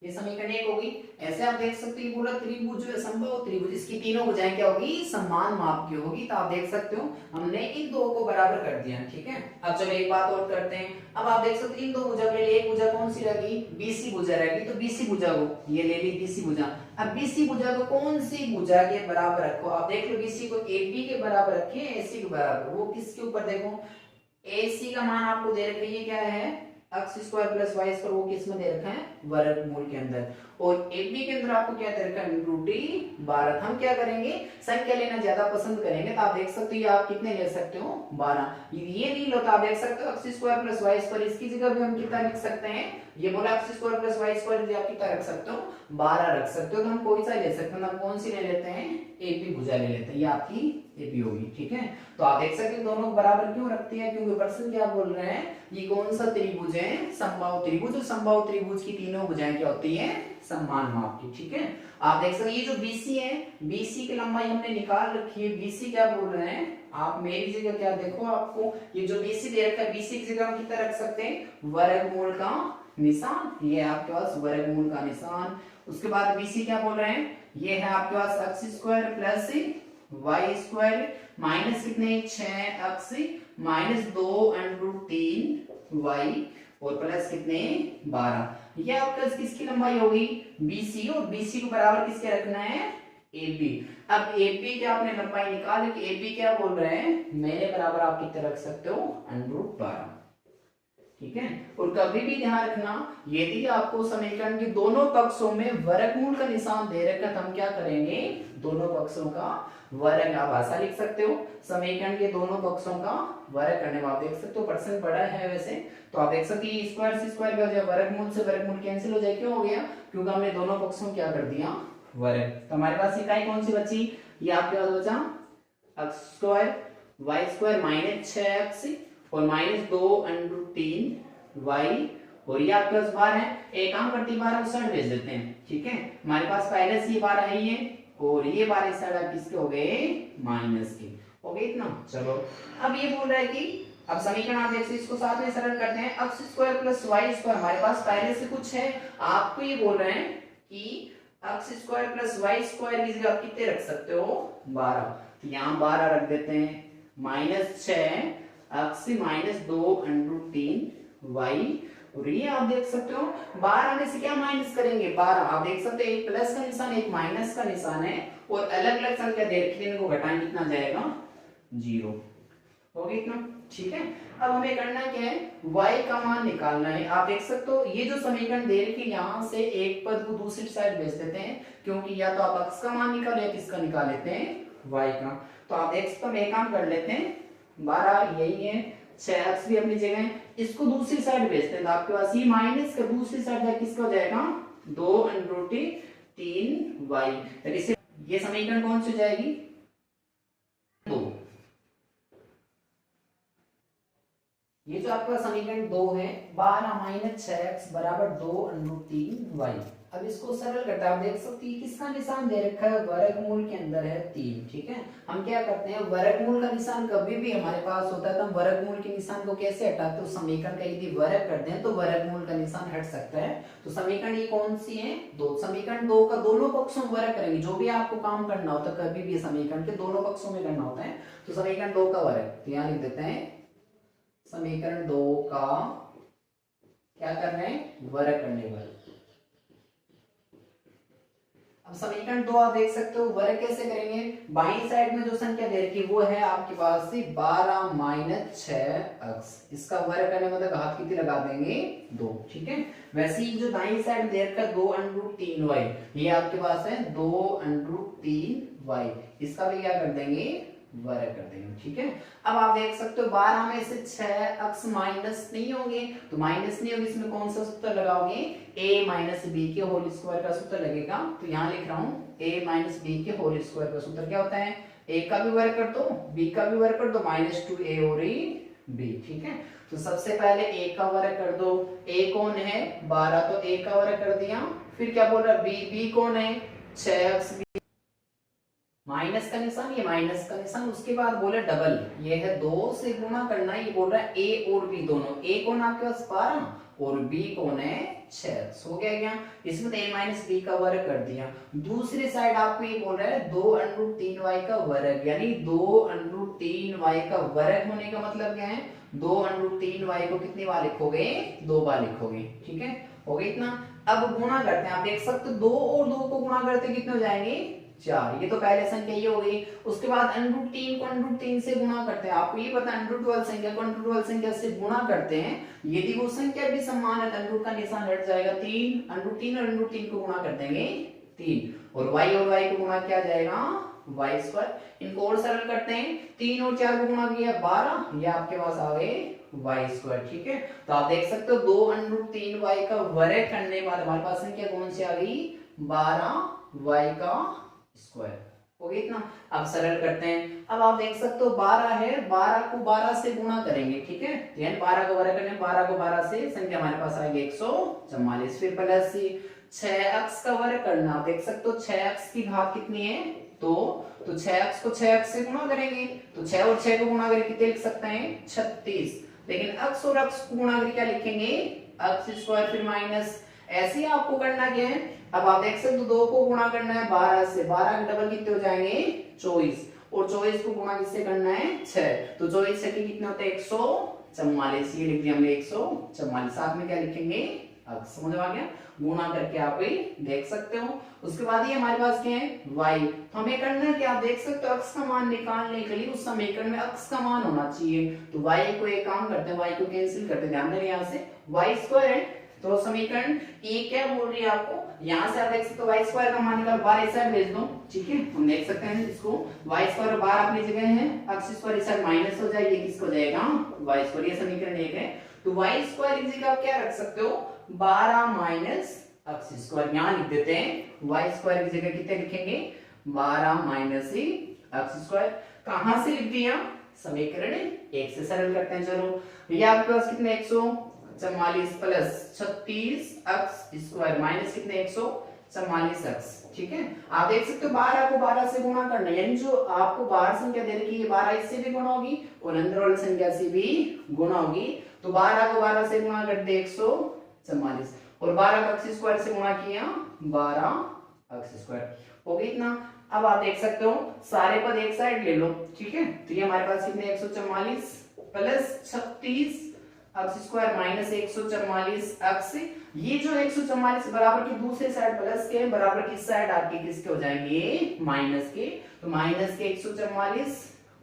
ये समीकरण 1 होगी। ऐसे आप देख सकते हो पूरा त्रिभुज जो है समबाहु त्रिभुज, इसकी तीनों भुजाएं क्या होगी समान माप की होगी। तो आप देख सकते हो हमने इन दो को बराबर कर दिया, ठीक है। अब चलो एक बात और करते हैं। अब आप देख सकते हो इन दो भुजा के लिए एक भुजा कौन सी रहेगी बीसी भुजा रहेगी, तो बीसी भुजा को ये ले ली बीसी भुजा। अब बीसी भुजा को कौन सी भुजा के बराबर रखो, आप देख लो बीसी को एबी के बराबर रखिए, एसी के बराबर, वो किसके ऊपर देखो एसी का मान आपको दे रखा है ये क्या है x square plus y square, वो किस में दे रखा है वर्गमूल के अंदर। और ए बी के अंदर आपको क्या दे रखा है √12। हम क्या करेंगे, संख्या लेना ज्यादा पसंद करेंगे, तो आप देख सकते हो ये आप कितने ले सकते हो 12। ये नहीं लो तो आप देख सकते हो x² + y², इसकी जगह भी हम कितना लिख सकते हैं, ये बोला x² + y² आप कितना रख सकते हो 12 रख सकते हो। तो हम कोई सा ले सकते हैं, हम कौन सी ले लेते हैं, एपी भुजा ले लेते हैं, ये आपकी एपी होगी। ठीक है, तो आप देख सकते हैं दोनों बराबर क्यों रखती है, क्योंकि प्रश्न क्या बोल रहे हैं, ये कौन सा त्रिभुज है, समबाहु त्रिभुज। और समबाहु त्रिभुज की तीनों भुजाएं क्या होती है, समान माप की। ठीक है, आप देख सकते हैं ये जो बीसी है, बीसी की लंबाई हमने निकाल रखी है। बीसी क्या बोल रहे हैं, आप मेरी जगह क्या देखो, आपको ये जो बीसी दे रखा है, बीसी की जगह हम कितना रख सकते हैं, वर्गमूल का निशान। ये आपके पास वर्गमूल का निशान। उसके बाद बीसी क्या बोल रहे हैं, ये है आपके पास x² + y² माइनस कितने 6x माइनस 2√3y और प्लस कितने 12। ये आपका किसकी लंबाई होगी, BC, और BC को बराबर किसके रखना है, AB। अब AB क्या आपने लंबाई निकाली कि AB क्या बोल रहे हैं, मेरे बराबर आप कितने रख सकते हो √12। ठीक है, और कभी भी ध्यान रखना, यदि आपको समीकरण के दोनों पक्षों में वर्गमूल का निशान दे रखा तो हम क्या करेंगे, दोनों पक्षों का वर्ग आप आशा लिख सकते हो। समीकरण के दोनों पक्षों का वर्ग करने में आप देख सकते हो परसेंट बड़ा है वैसे, तो आप देख सकते हैं स्क्वायर से स्क्वायर का हो जाए, वर्गमूल से वर्गमूल कैंसिल हो जाए। क्यों हो गया, क्योंकि हमने दोनों पक्षों क्या कर दिया, वर्ग। तो हमारे पास इकाई कौन सी बची, ये आपके पास बचा x² y² माइनस 6x और माइनस 2√3y, और ये आपके पास 12 है। एक काम करते हैं 12 उस साइड भेज देते हैं। ठीक है, हमारे पास पहले से ये 12 है ये, और ये 12 इस साइड आप किसके हो गए, माइनस के हो गए इतना। चलो अब ये बोल रहा है कि अब समीकरण आप देखिए, इसको साथ में सरल करते हैं। x² + y² हमारे पास पहले से कुछ है, आपको ये बोल रहे हैं कि x² + y² की जगह आप कितने रख सकते हो 12, तो यहाँ 12 रख देते हैं, माइनस 6x माइनस 2√3y, और ये आप देख सकते हो 12 में से क्या माइनस करेंगे 12, आप देख सकते हो एक प्लस का निशान एक माइनस का निशान है, और अलग अलग संख्या दे रखी है, इनको घटाएं कितना जाएगा 0 हो गया इतना। ठीक है, अब हमें करना क्या है, y का मान निकालना है। आप देख सकते हो ये जो समीकरण दे रखी, यहाँ से एक पद को दूसरी साइड भेज देते हैं, क्योंकि या तो आप x का मान निकालो या किसका निकाल लेते हैं, y का। तो आप देख सकते हो एक काम कर लेते हैं, 12 यही है, 6x भी अपनी जगह है, इसको दूसरी साइड भेजते हैं, तो आपके पास ये माइनस का दूसरी साइड किसका हो जाएगा 2√3y। ये समीकरण कौन सी हो जाएगी, 2। ये जो आपका समीकरण 2 है, 12 माइनस 6x बराबर 2√3y। अब इसको सरल करते हैं, आप देख सकते हैं किसका निशान दे रखा है, वर्गमूल के अंदर है 3। ठीक है, हम क्या करते हैं, वर्गमूल का निशान कभी भी हमारे पास होता है तो हम वर्गमूल के निशान को कैसे हटाते हैं, तो समीकरण का यदि वर्ग करते हैं तो वर्गमूल का निशान हट सकता है। तो समीकरण ये कौन सी है, 2। समीकरण 2 का दोनों पक्षों में वर्ग करेंगे, जो भी आपको काम करना होता है कभी भी समीकरण के दोनों पक्षों में करना होता है, तो समीकरण 2 का वर्ग, तो यहाँ लिख देते हैं समीकरण 2 का क्या करना है, वर्ग करने वाले। अब समीकरण 2 आप देख सकते हो वर्ग कैसे करेंगे, बाईं साइड में जो संख्या दे रखी वो है आपके पास 12 माइनस 6x, इसका वर्ग करने मतलब हाथ कितनी लगा देंगे 2। ठीक है, वैसे ही जो दाईं साइड दे रखा 2√3y, ये आपके पास है 2√3y, इसका भी क्या कर देंगे वर्ग कर देंगे। ठीक है, अब आप देख सकते हो 12 में से 6x माइनस नहीं होंगे, तो माइनस नहीं होगी, इसमें कौन सा सूत्र लगाओगे, a माइनस बी के होल स्क्वायर का सूत्र लगेगा। तो यहाँ लिख रहा हूँ a माइनस बी के होल स्क्वायर का सूत्र क्या होता है, a का भी वर्ग कर दो b का भी वर्ग कर दो, -2a और b। ठीक है, तो सबसे पहले a का वर्ग कर दो, a कौन है 12, तो a का वर्ग कर दिया। फिर क्या बोल रहा है b कौन है 6x, माइनस का निशान, ये माइनस का निशान। उसके बाद बोले डबल, ये है 2 से गुणा करना, ये बोल रहा है a और b दोनों, a कौन आपके पास 12 और b कौन है 6। हो गया क्या, इसमें a माइनस b का वर्ग कर दिया। दूसरी साइड आपको ये बोल रहा है 2√3y का वर्ग, यानी 2√3y का वर्ग होने का मतलब क्या है, 2√3y को कितनी बार लिखोगे 2 बार लिखोगे। ठीक है, हो गया इतना। अब गुणा करते हैं, आप देख सकते हो 2 और 2 को गुणा करते कितने हो जाएंगे 4। ये तो पहले संख्या ये हो गई। उसके बाद √3 को √3 से गुणा करते हैं। आपको ये पता है √12 संख्या को √12 संख्या से गुणा करते हैं, यदि वो संख्या भी समान है तो √ का निशान हट जाएगा। 3 √3 और √3 को गुणा कर देंगे 3, और y को गुणा किया जाएगा y²। इनको और सरल करते हैं, 3 और 4 को गुणा किया 12, ये आपके पास आ गए y²। ठीक है, तो आप देख सकते हो 2√3y का वर्ग करने के बाद हमारे पास संख्या कौन सी आ गई, 12y² हो गई इतना। अब सरल करते हैं। अब आप देख सकते हो 12 है, 12 को 12 से गुणा करेंगे। ठीक है, यानी 12 का वर्ग करने 12 को 12 से संख्या हमारे पास आएगी 144। फिर प्लस 6x का वर्ग करना। आप देख सकते हो 6x की घात कितनी है, तो 6x को 6x से गुणा करेंगे, तो 6 और 6 को गुणा करके कितने लिख सकते हैं, 36। लेकिन x और x को गुणा करके क्या लिखेंगे, x²। फिर माइनस, ऐसे ही आपको करना क्या है, अब आप देख सकते हो 2 को गुणा करना है 12 से, 12 के डबल कितने हो जाएंगे 24, और 24 को गुणा किससे करना है 6, तो 24 से कितने होते हैं 144। ये लिख दिया हमने 144। साथ में क्या लिखेंगे, अब समझ आ गया, गुणा करके आप ही देख सकते हो। उसके बाद ये हमारे पास क्या है y, तो हमें करना है कि आप देख सकते हो x का मान निकालने के लिए उस समीकरण में x का मान होना चाहिए। तो y को एक काम करते हैं, y को कैंसिल करते हैं, ध्यान दें यहाँ से y² है, तो समीकरण ए क्या बोल रही है आपको, यहाँ से आप देख सकते हो y² का मान निकाल, 12 इस साइड भेज दो। ठीक है, हम देख सकते हैं इसको y² और 12 अपनी जगह है, x² इस साइड माइनस हो जाएगी, किसको हो जाएगा y²। ये समीकरण 1 है। तो y² की जगह आप क्या रख सकते हो, 12 माइनस x²। यहाँ लिख देते हैं y² की जगह कितने लिखेंगे, 12 माइनस x²। कहां से लिख दिया, समीकरण 1 से सरल करते हैं। चलो ये आपके पास कितने 144 प्लस 36x² माइनस कितने 144x। ठीक है, आप देख सकते हो 12 को 12 से गुणा करना, यानी जो आपको बाहर संख्या दे रखी है 12 इससे भी गुणा होगी और अंदर वाली संख्या से भी गुणा होगी। तो 12 को 12 से गुणा करते 144, और 12 का x² से गुणा किया 12x² हो गई इतना। अब आप देख सकते हो सारे पद एक साइड ले लो। ठीक है, तो ये हमारे पास कितने 144 प्लस 36x² माइनस 144x। ये जो 144 बराबर की दूसरे साइड प्लस के, बराबर की साइड आपके किसके हो जाएंगे, माइनस के, तो माइनस के 144,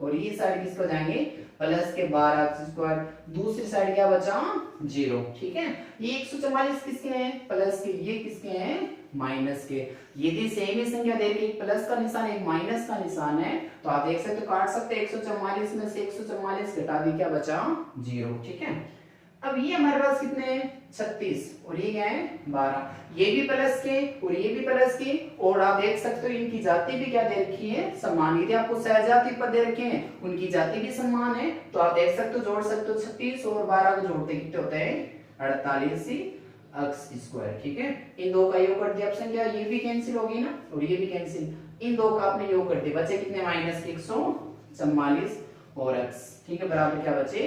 और ये साइड किसके हो जाएंगे, प्लस के 12x²। दूसरी साइड क्या बचा 0। ठीक है, ये 144 किसके हैं, प्लस के, ये किसके हैं, माइनस के। यदि सेम ही संख्या दे रही, एक प्लस का निशान एक माइनस का निशान है, तो आप देख सकते हो काट सकते हैं 144 में से 144 घटा दी, क्या बचा 0। ठीक है, अब ये हमारे पास कितने हैं 36, और ये क्या है 12, ये भी प्लस के और ये भी प्लस के, और आप देख सकते हो इनकी जाति भी क्या दे रखी है, समान। यदि आपको सहजाति पद दे रखे हैं उनकी जाति भी समान है, तो आप देख सकते हो जोड़ सकते हो 36 और 12 को जोड़ते कितने होते हैं 48x²। ठीक है, इन दो का योग कर दिया, अब संख्या ये भी कैंसिल होगी ना, और ये भी कैंसिल, इन दो का आपने योग कर दिया, बचे कितने माइनस के 144 और x। ठीक है, बराबर क्या बचे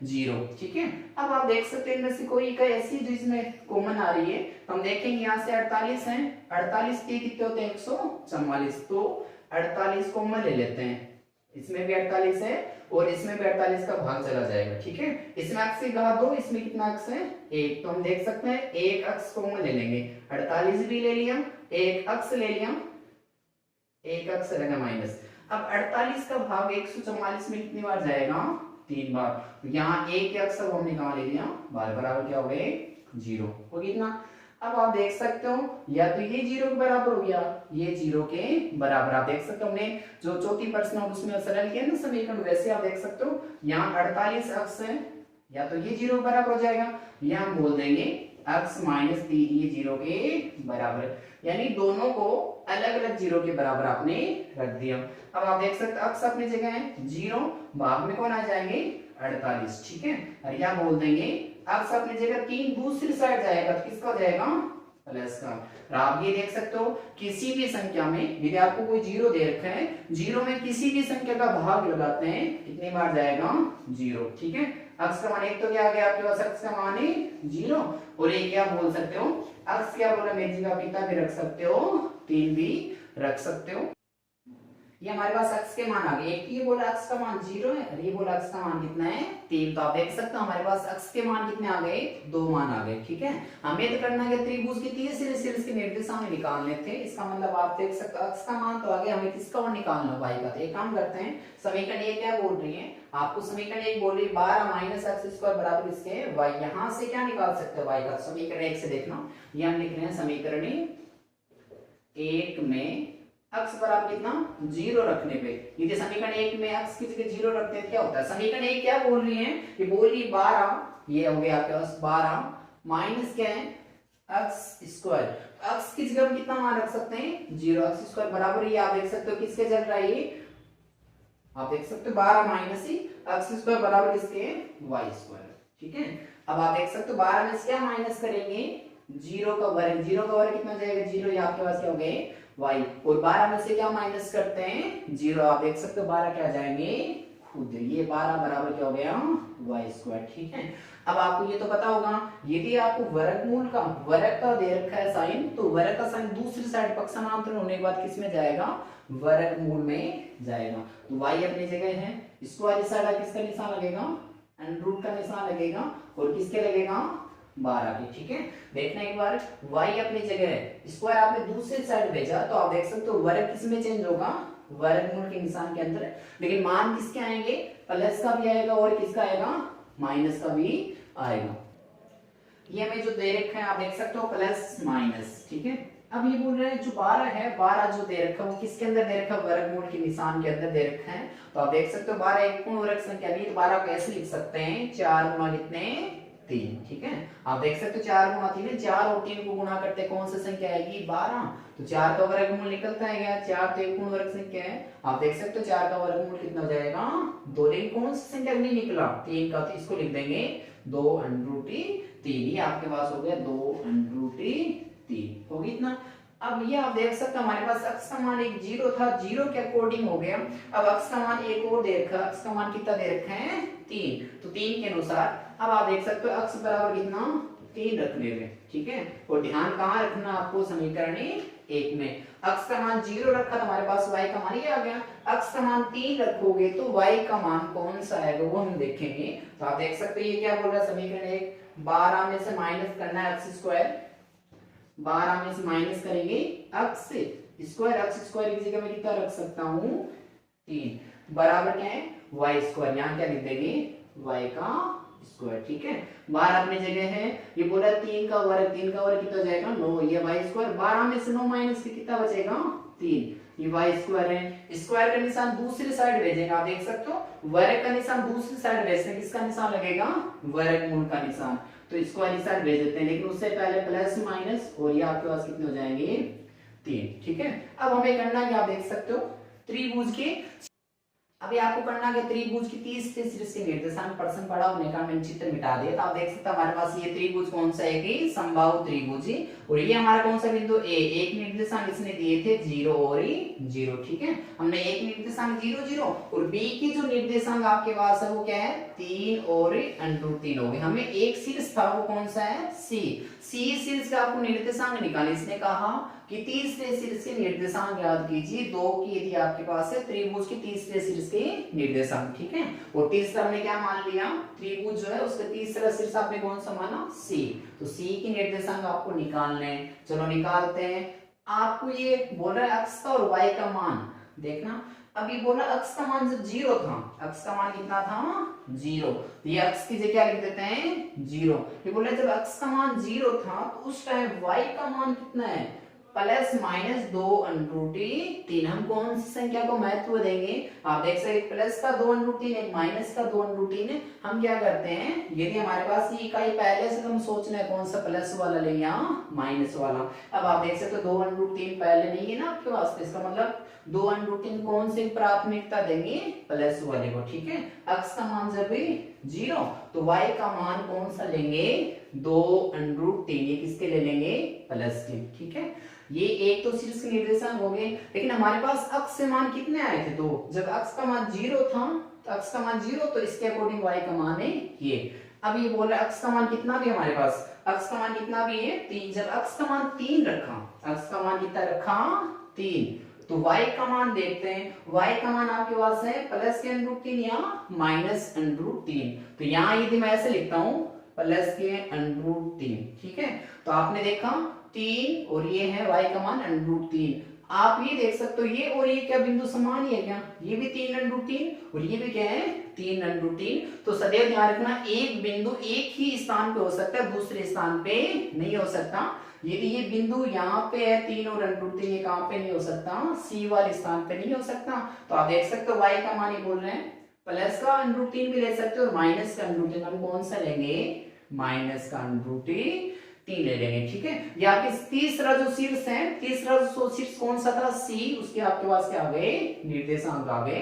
0। ठीक है, अब आप देख सकते हैं इनमें से कोई इकाई ऐसी जो इसमें कॉमन आ रही है, तो हम देखेंगे यहाँ से 48 है, 48 के कितने होते हैं 144, तो 48 कॉमन ले लेते हैं, इसमें भी 48 है और इसमें भी 48 का भाग चला जाएगा। ठीक है, इसमें x की घात 2, इसमें कितना x है 1, तो हम देख सकते हैं 1x कॉमन ले लेंगे, 48 भी ले लिया, 1x ले लिया, 1x रहेगा माइनस। अब 48 का भाग 144 में कितनी बार जाएगा 3 बार, तो यहाँ एक x हमने कहा ले लिया, बार बराबर क्या हो गए 0 हो गया इतना। अब आप देख सकते हो या तो ये 0 के बराबर हो गया, ये 0 के बराबर। आप देख सकते हो हमने जो चौथी प्रश्न है उसमें सरल किया ना समीकरण, वैसे आप देख सकते हो यहाँ 48x है, या तो ये 0 के बराबर हो जाएगा, या हम बोल देंगे x माइनस 3 ये 0 के बराबर, यानी दोनों को अलग अलग 0 के बराबर आपने रख दिया। अब आप देख सकते हो x अपनी जगह है 0, भाग में कौन आ जाएंगे 48। ठीक है, और या बोल देंगे x अपनी जगह 3 दूसरी साइड जाएगा, तो किसका हो जाएगा प्लस का। और आप ये देख सकते हो किसी भी संख्या में यदि आपको कोई 0 दे रखा है, 0 में किसी भी संख्या का भाग लगाते हैं कितनी बार जाएगा 0। ठीक है, x का मान एक तो क्या आ गया आपके पास, x का मान है 0, और एक क्या बोल सकते हो x क्या बोला, मेरी जगह पिता भी रख सकते हो, 3 भी रख सकते हो। ये हमारे पास x के मान आ गए। एक ये बोला x का मान 0 है और ये बोला x का मान कितना है 3। तो आप देख सकते हो हमारे पास x के मान कितने आ गए, 2 मान आ गए। ठीक है, हमें तो करना है त्रिभुज की तीसरे सिरे के निर्देशांक निकालने थे। इसका मतलब आप देख सकते हो x का मान तो आ गया, हमें किसका और निकालना y का। तो एक काम करते हैं, समीकरण ये क्या बोल रही है आपको, समीकरण एक बोल रही है 12 माइनस एक्स स्क्वायर बराबर इसके y। यहाँ से क्या निकाल सकते हो y का, समीकरण एक से देखना। ये हम लिख रहे हैं समीकरण एक में x बराबर कितना 0 रखने पे, यदि समीकरण एक में x की जगह 0 रखते हैं क्या होता है। समीकरण एक क्या बोल रही है, ये बोल रही 12, ये हो गया आपके पास 12 माइनस क्या है x स्क्वायर। x की जगह हम कितना मान रख सकते हैं 0, x स्क्वायर बराबर ये आप देख सकते हो किसके चल रहा है, ये आप देख सकते हो 12 माइनस ही x स्क्वायर बराबर किसके y स्क्वायर। ठीक है, अब आप देख सकते हो 12 में से क्या माइनस करेंगे 0 का वर्ग, 0 का वर्ग कितना हो जाएगा 0, ये आपके पास क्या हो गए y। और 12 में से क्या माइनस करते हैं 0, आप देख सकते हो 12 क्या आ जाएंगे खुद, ये 12 बराबर क्या हो गया y स्क्वायर। ठीक है, अब आपको ये तो पता होगा यदि आपको वर्गमूल का वर्ग का दे रखा है साइन, तो वर्ग का साइन दूसरी साइड पक्ष समांतर होने के बाद किस में जाएगा, वर्गमूल में जाएगा। तो y अपनी जगह है, इसको वाली साइड किसका निशान लगेगा, अंडर रूट का निशान लगेगा, और किसके लगेगा 12 के। ठीक है, देखना एक बार y अपनी जगह है, स्क्वायर आपने दूसरी साइड भेजा, तो आप देख सकते हो वर्ग किस में चेंज होगा, वर्गमूल के निशान के अंदर। लेकिन मान किसके आएंगे, प्लस का भी आएगा और किसका आएगा माइनस का भी आएगा। ये हमें जो दे रखा है आप देख सकते हो प्लस माइनस। ठीक है, अब ये बोल रहे हैं जो 12 है, 12 जो दे रखा है वो किसके अंदर दे रखा है, वर्गमूल के निशान के अंदर दे रखा है। तो आप देख सकते हो 12 एक पूर्ण वर्ग संख्या नहीं, तो 12 को ऐसे लिख सकते हैं 4 गुना कितने 3। ठीक है, आप देख सकते हो 4 गुना 3 है, 4 और 3 को गुणा करते कौन सी संख्या आएगी 12, तो 4 का वर्गमूल निकलता है, 4 तो एक पूर्ण वर्ग संख्या है। आप देख सकते हो 4 का वर्गमूल कितना हो जाएगा 2, लेकिन कौन सी संख्या नहीं निकला 3 का, तो इसको लिख देंगे 2 अंडर रूट 3। ये आपके पास हो गया 2 अंडर रूट 3 होगी इतना। अब ये आप देख सकते हो हमारे पास x का मान एक 0 था, 0 के अकॉर्डिंग हो गया। अब x का मान एक और दे रखा है, x का मान कितना दे रखा है 3, तो 3 के अनुसार अब आप देख सकते हो x बराबर कितना 3 रखने में। ठीक है, और ध्यान कहाँ रखना आपको, समीकरण एक में x का मान 0 रखा तो हमारे पास y का मान ये आ गया, x का मान 3 रखोगे तो y का मान कौन सा आएगा वो हम देखेंगे। तो आप देख सकते हो ये क्या बोल रहा है समीकरण एक, 12 में से माइनस करना है x स्क्वायर, 12 में से माइनस करेंगे x स्क्वायर, x स्क्वायर की जगह मैं कितना रख सकता हूँ 3, बराबर क्या है y स्क्वायर, यहाँ क्या लिख देंगे y का स्क्वायर। ठीक है, 12 अपनी जगह है, ये बोला 3 का वर्ग, 3 का वर्ग कितना हो जाएगा 9, ये y स्क्वायर, 12 में से 9 माइनस के कितना बचेगा 3, ये y स्क्वायर है। स्क्वायर का निशान दूसरी साइड भेजेंगे, आप देख सकते हो वर्ग का निशान दूसरी साइड भेजते हैं, किसका निशान लगेगा वर्गमूल का निशान, तो इसको वाली साइड भेज देते हैं, लेकिन उससे पहले प्लस माइनस, और ये आपके पास कितने हो जाएंगे 3। ठीक है, अब हमें करना है, आप देख सकते हो त्रिभुज के, अभी आपको करना है त्रिभुज की 30 से शीर्ष के निर्देशांक प्रश्न पढ़ा होने का मैंने चित्र मिटा दिया। तो आप देख सकते हैं हमारे पास ये त्रिभुज कौन सा है कि समबाहु त्रिभुज, और ये हमारा कौन सा बिंदु ए, एक निर्देशांक इसने दिए थे 0 और 0। ठीक है, हमने एक निर्देशांक 0 0 और बी की जो निर्देशांक आपके पास है वो क्या है 3 और √3 हो गए। हमें एक शीर्ष था वो कौन सा है सी शीर्ष का आपको निर्देशांक निकाले, इसने कहा कि तीसरे शीर्ष के निर्देशांक याद कीजिए 2 की, यदि आपके पास है त्रिभुज के तीसरे शीर्ष के निर्देशांक। ठीक है, और तीसरा हमने क्या मान लिया, त्रिभुज जो है उसका तीसरा शीर्ष आपने कौन सा माना सी, तो सी की निर्देशांक आपको निकालने, चलो निकालते हैं। आपको ये बोला x का और y का मान देखना, अभी बोला x का मान जब 0 था, x का मान कितना था 0, तो ये x की जगह क्या लिख देते हैं 0। ये बोला जब x का मान 0 था तो उस टाइम y का मान कितना है प्लस माइनस 2 √3। हम कौन सी संख्या को महत्व देंगे, आप देख सकते प्लस का 2 √3 एक माइनस का 2 √3। हम क्या करते हैं, यदि हमारे पास ये इकाई पहले से हम सोच रहे हैं कौन सा प्लस वाला लेंगे या माइनस वाला। अब आप देख सकते 2 √3 पहले नहीं है ना आपके पास, इसका मतलब 2 √3 कौन सी प्राथमिकता देंगे प्लस वाले को। ठीक है, x का मान जब 0 तो y का मान कौन सा लेंगे 2 √3, ये किसके ले लेंगे प्लस के। ठीक है, ये एक तो शीर्ष के निर्देशांक हो गए, लेकिन हमारे पास x से मान कितने आए थे 2, जब x का मान 0 था तो x का मान 0, तो इसके अकॉर्डिंग y का मान है ये। अब ये बोल रहा है x का मान कितना भी हमारे पास, x का मान कितना भी है 3, जब x का मान 3 रखा, x का मान कितना रखा 3, तो y का मान देखते हैं, y का मान आपके पास है प्लस के √3 या माइनस √3। तो यहाँ यदि मैं ऐसे लिखता हूँ प्लस के √3, ठीक है। तो आपने देखा 3 और ये है y का मान √3। आप ये देख सकते हो ये और ये क्या बिंदु समान ही है क्या, ये भी 3 √3 और ये भी क्या है 3 √3। तो सदैव ध्यान रखना एक बिंदु एक ही स्थान पे हो सकता है, दूसरे स्थान पे नहीं हो सकता। यदि ये बिंदु यहाँ पे है 3 और √3, ये कहाँ पे नहीं हो सकता, सी वाले स्थान पे नहीं हो सकता। तो आप देख सकते हो y का मान ही बोल रहे हैं, प्लस का √3 भी ले सकते हो और माइनस का √3। हम कौन सा लेंगे, माइनस का √3 ले लेंगे, ठीक है। ये आपके तीसरा जो शीर्ष है, तीसरा जो शीर्ष कौन सा था, सी, उसके आपके पास क्या आ गए, निर्देशांक आ गए।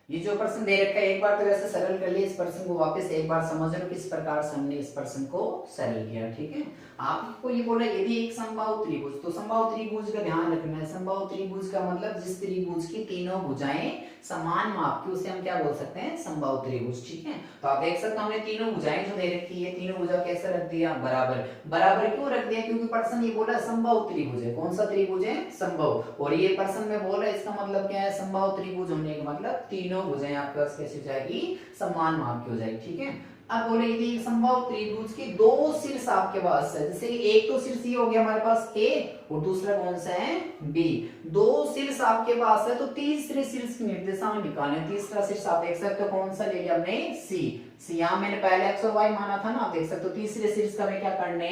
ये जो प्रश्न दे रखा है एक बार तो वैसे सरल कर लिया, इस प्रश्न को वापस एक बार समझ लो किस प्रकार से हमने इस प्रश्न को सरल किया, ठीक है। आपको ये बोला यदि एक समबाहु त्रिभुज, तो समबाहु त्रिभुज का ध्यान रखना है। समबाहु त्रिभुज का मतलब जिस त्रिभुज की तीनों भुजाएं समान माप की, उसे हम क्या बोल सकते हैं, समबाहु त्रिभुज, ठीक है। तो आप देख सकते हो हमने तीनों भुजाएं जो दे रखी है, तीनों भुजा कैसे रख दिया, बराबर। बराबर क्यों रख दिया, क्योंकि प्रश्न ये बोला समबाहु त्रिभुज है। कौन सा त्रिभुज है, समबाहु। और ये प्रश्न में बोल रहा है, इसका मतलब क्या है, समबाहु त्रिभुज होने का मतलब तीनों भुजाएं आपके पास कैसी हो जाएगी, समान माप की हो जाएगी, ठीक है। अब बोले यदि समबाहु त्रिभुज के दो शीर्ष आपके पास है, जैसे एक तो शीर्ष ये हो गया हमारे पास A और दूसरा कौन सा है, B। दो शीर्ष आपके पास है तो तीसरे शीर्ष की निर्देशांक निकालने। तीसरा शीर्ष आप देख सकते हो कौन सा ले लिया हमने, C। यहाँ मैंने पहले x और y माना था ना, आप देख सकते हो तीसरे शीर्ष का हमें क्या करने,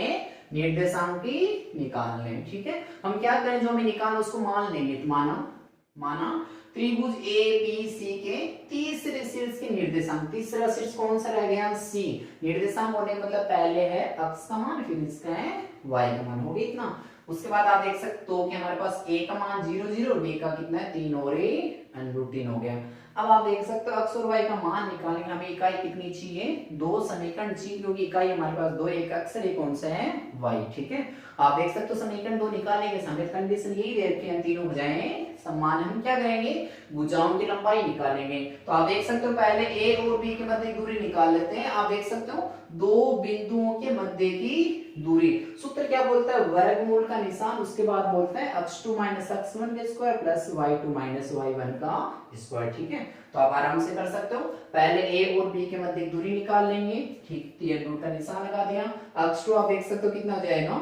निर्देशांक की निकालने, ठीक है। हम क्या करें, जो हमें निकालना उसको मान लेंगे। तो माना त्रिभुज ए बी सी के तीसरे शीर्ष के निर्देशांक, तीसरा शीर्ष कौन सा रह गया, सी। निर्देशांक होने मतलब पहले है x का मान, फिर इसका है y का मान, हो गया इतना। उसके बाद आप देख सकते हो कि हमारे पास a का मान 0 0, b का कितना है 3 और √3 हो गया। अब आप देख सकते हो x और y का मान निकालने हमें इकाई कितनी चाहिए, दो समीकरण चाहिए, क्योंकि इकाई हमारे पास दो, एक x और एक कौन सा है, y, ठीक है। आप देख सकते हो समीकरण दो निकालने के समय कंडीशन यही दे रखी है, तीनों भुजाएं समान। हम क्या करेंगे, भुजाओं की लंबाई निकालेंगे। तो आप देख सकते हो पहले a और b के मध्य की दूरी निकाल लेते हैं। आप देख सकते हो दो बिंदुओं के मध्य की दूरी, सूत्र क्या बोलता है, वर्गमूल का निशान, उसके बाद बोलता है x2 - x1 का स्क्वायर प्लस y2 - y1 का स्क्वायर, ठीक है। तो आप आराम से कर सकते हो, पहले a और b के मध्य की दूरी निकाल लेंगे, ठीक, √3 का निशान लगा दिया। x2 आप देख सकते हो कितना हो जाएगा,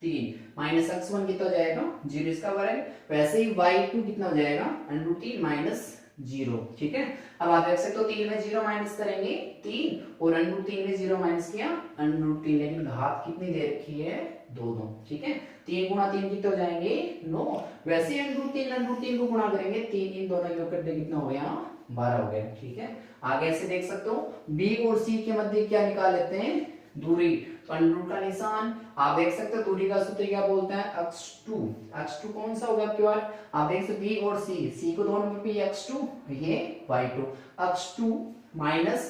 3 माइनस x1 कितना हो जाएगा, 0 इसका वर्ग। वैसे ही y2 कितना हो जाएगा, √3 माइनस 0, ठीक है। अब आप देख सकते हो 3 में 0 माइनस करेंगे 3 और √3 में 0 माइनस किया √3, लेकिन घात कितनी दे रखी है, 2, ठीक है। 3 गुणा 3 कितने हो जाएंगे, 9। वैसे √3 को गुणा करेंगे 3, इन दोनों योग करके कितना हो गया, 12 हो गया, ठीक है। आगे ऐसे देख सकते हो b और c के मध्य क्या निकाल लेते हैं, दूरी। तो √ का निशान आप देख सकते हो, दूरी का सूत्र क्या बोलता है, x2 कौन सा होगा आपके पास, आप देख सकते b और c को दोनों में भी x2, ये y2, x2 माइनस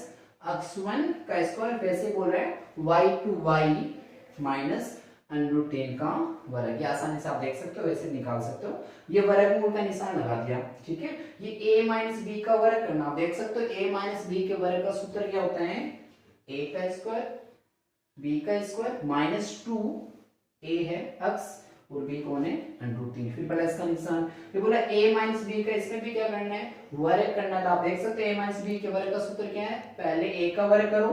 x1 का स्क्वायर, वैसे बोल रहे हैं y2y माइनस √3 का वर्ग। ये आसानी से आप देख सकते हो, वैसे निकाल सकते हो। ये वर्गमूल का निशान लगा दिया, ठीक है। ये a माइनस b का वर्ग करना, आप देख सकते हो a माइनस b के वर्ग का सूत्र क्या होता है, a का स्क्वायर b का स्क्वायर माइनस 2, a है x और b कौन है, √3, फिर प्लस का निशान। ये बोला a माइनस b का, इसमें भी क्या करना है, वर्ग करना है। तो आप देख सकते हो a माइनस b के वर्ग का सूत्र क्या है, पहले a का वर्ग करो,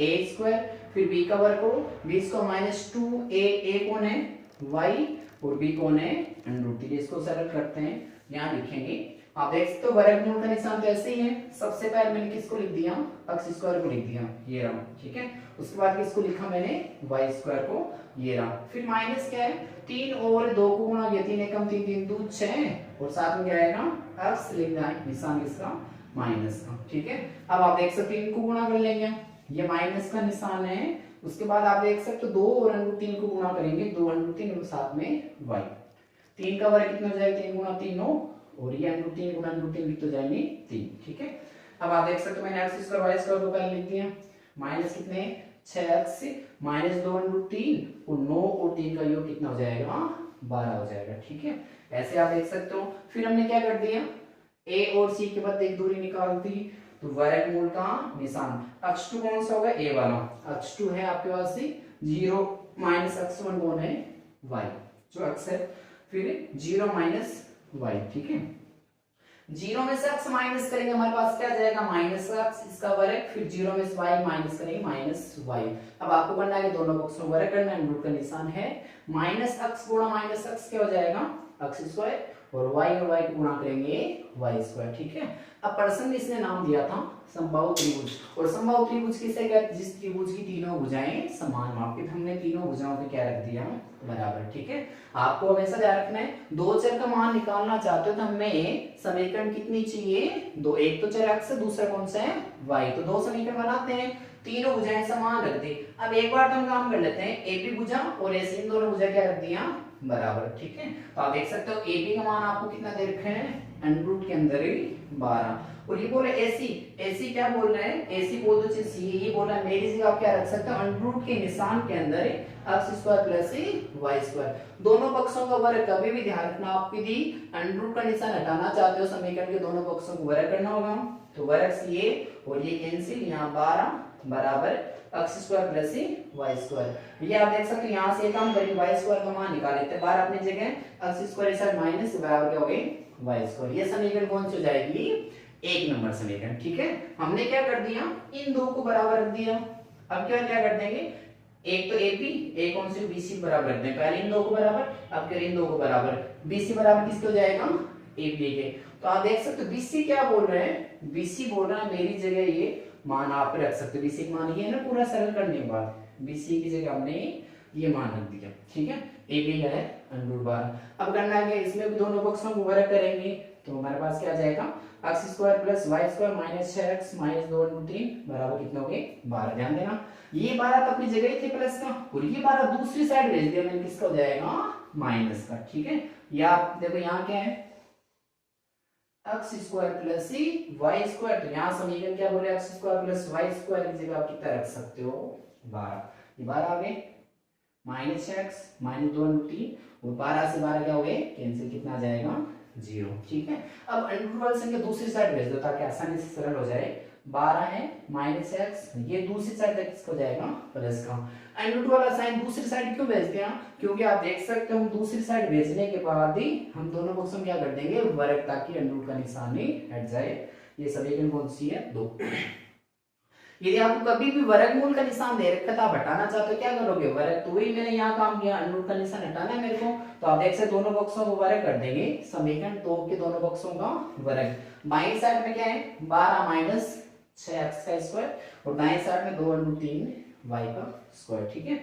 a स्क्वायर, फिर b का वर्ग करो, b स्क्वायर माइनस 2a कौन है, y और b कौन है, √3। इसको सरल करते हैं, यहाँ लिखेंगे। आप देख सकते हो वर्गमूल का निशान तो ऐसे ही है। सबसे पहले मैंने किसको लिख दिया, x स्क्वायर को लिख दिया, ये रहा, ठीक है। उसके बाद किसको लिखा मैंने, y स्क्वायर को, ये रहा। फिर माइनस क्या है, 3 और 2 को गुणा किया, 3 एकम 3 3 2 6 और साथ में क्या आएगा, x लिखना है, निशान किसका, माइनस का, ठीक है। अब आप देख सकते हो इनको गुणा कर लेंगे, ये माइनस का निशान है। उसके बाद आप देख सकते हो 2 और √3 को गुणा करेंगे, 2 √3 और साथ में y। 3 का वर्ग कितना हो जाएगा, 3 गुणा 3 9 और ये √3 गुणा √3 कितने हो जाएंगे, 3, ठीक है। अब आप देख सकते हो मैंने x स्क्वायर y स्क्वायर को पहले लिख दिया, माइनस कितने 6x माइनस 2 √3 और 9 और 3 का योग कितना हो जाएगा, 12 हो जाएगा, ठीक है। ऐसे आप देख सकते हो। फिर हमने क्या कर दिया, a और c के बाद एक दूरी निकाल दी, तो वर्गमूल का निशान x2 कौन सा होगा, a वाला, x2 है आपके पास 0 माइनस x1 कौन है, y, जो x है। फिर 0 माइनस वाई, ठीक है। 0 में से x माइनस करेंगे, हमारे पास क्या आ जाएगा माइनस x, इसका वर्ग, फिर 0 में से y माइनस करेंगे माइनस y। अब आपको करना है दोनों पक्षों वर्ग करना है, रूट का निशान है, माइनस x गुणा माइनस x क्या हो जाएगा x स्क्वायर, और y और y को गुणा करेंगे y स्क्वायर, ठीक है। अब प्रश्न में इसने नाम दिया था समबाहु त्रिभुज, और समबाहु त्रिभुज किसे कहते हैं, जिस त्रिभुज की तीनों भुजाएं समान माप की, हमने तीनों भुजाओं को क्या रख दिया बराबर, ठीक है। आपको हमेशा ध्यान रखना है, दो चर का मान निकालना चाहते हो तो हमें समीकरण कितनी चाहिए, दो, एक तो चर x है, दूसरा कौन सा है y, तो दो समीकरण बनाते हैं, तीनों भुजाएं समान रख दी। अब एक बार तो हम काम कर लेते हैं, ए बी भुजा और ऐसे इन दोनों भुजा क्या रख दिया बराबर, ठीक है। तो आप देख सकते हो ए बी का मान आपको कितना दे रखे हैं अंडर रूट के अंदर ही 12, और ये बोल रहे एसी, एसी क्या बोल रहे हैं, एसी बोल दो चीज सी, ये बोल रहा है मेरी जगह आप क्या रख सकते हो अंडर रूट के निशान के अंदर x square plus y square, दोनों पक्षों का वर्ग, कभी भी ध्यान रखना आप यदि अंडर रूट का निशान हटाना चाहते हो समीकरण के दोनों पक्षों को वर्ग करना होगा, तो वर्ग ये और ये कैंसिल, यहाँ 12 बराबर x square plus y square. ये आप देख सकते हो, यहाँ से काम करेंगे y स्क्वायर का मान निकाल लेते हैं, 12 अपनी जगह, x स्क्वायर इस साइड माइनस बराबर क्या हो गई y स्क्वायर। ये समीकरण कौन सी हो जाएगी, एक नंबर समीकरण, ठीक है। हमने क्या कर दिया, इन दो को बराबर रख दिया। अब क्या क्या कर देंगे, एक तो AP, एक कौन सी BC बराबर रख दें, पहले इन दो को बराबर, अब कर इन दो को बराबर, BC बराबर किसके हो जाएगा AP के। तो आप देख सकते हो BC क्या बोल रहे हैं, BC बोल रहा है मेरी जगह ये मान आप रख सकते हो, BC का मान ये है ना, पूरा सरल करने के बाद BC की जगह हमने ये मान रख दिया, ठीक है। AB का है √12। अब करना है इसमें भी दोनों पक्षों को वर्ग करेंगे, तो हमारे पास क्या आ जाएगा x square plus y square minus 6x minus 2√3 बराबर कितना हो गए 12। ध्यान देना ये 12 तो अपनी जगह ही थे प्लस का, और ये 12 दूसरी साइड भेज दिया मैंने, किसका हो जाएगा माइनस का, ठीक है। या आप देखो यहाँ क्या है x square plus y square, तो यहाँ समीकरण क्या बोले x square plus y square की जगह आप कितना रख सकते हो 12, ये 12 आ गए, माइनस 6x माइनस 2√3 और 12 से 12 क्या हो गए कैंसिल, कितना आ जाएगा 0, ठीक है। अब अंडर संख्या दूसरी साइड भेज दो ताकि आसानी से सरल हो जाए, 12 है माइनस एक्स, ये दूसरी साइड तक किसको जाएगा प्लस का, अंडर वाला साइन दूसरी साइड क्यों भेजते हैं, क्योंकि आप देख सकते हो हम दूसरी साइड भेजने के बाद ही हम दोनों पक्षों में क्या कर देंगे वर्ग, ताकि अंडर का निशान ही हट जाए। ये समीकरण कौन सी है 2। यदि आपको कभी भी वर्गमूल का निशान दे रखा था, आप हटाना चाहते हो क्या करोगे वर्ग, तो वही मैंने यहाँ काम किया, अंडर का निशान हटाना है मेरे को, तो आप देख सकते दोनों पक्षों को वर्ग कर देंगे, समीकरण 2 के दोनों पक्षों का वर्ग। बाईं साइड में क्या है 12 माइनस 6x का स्क्वायर, और दाएं साइड में 2√3 y का स्क्वायर, ठीक है।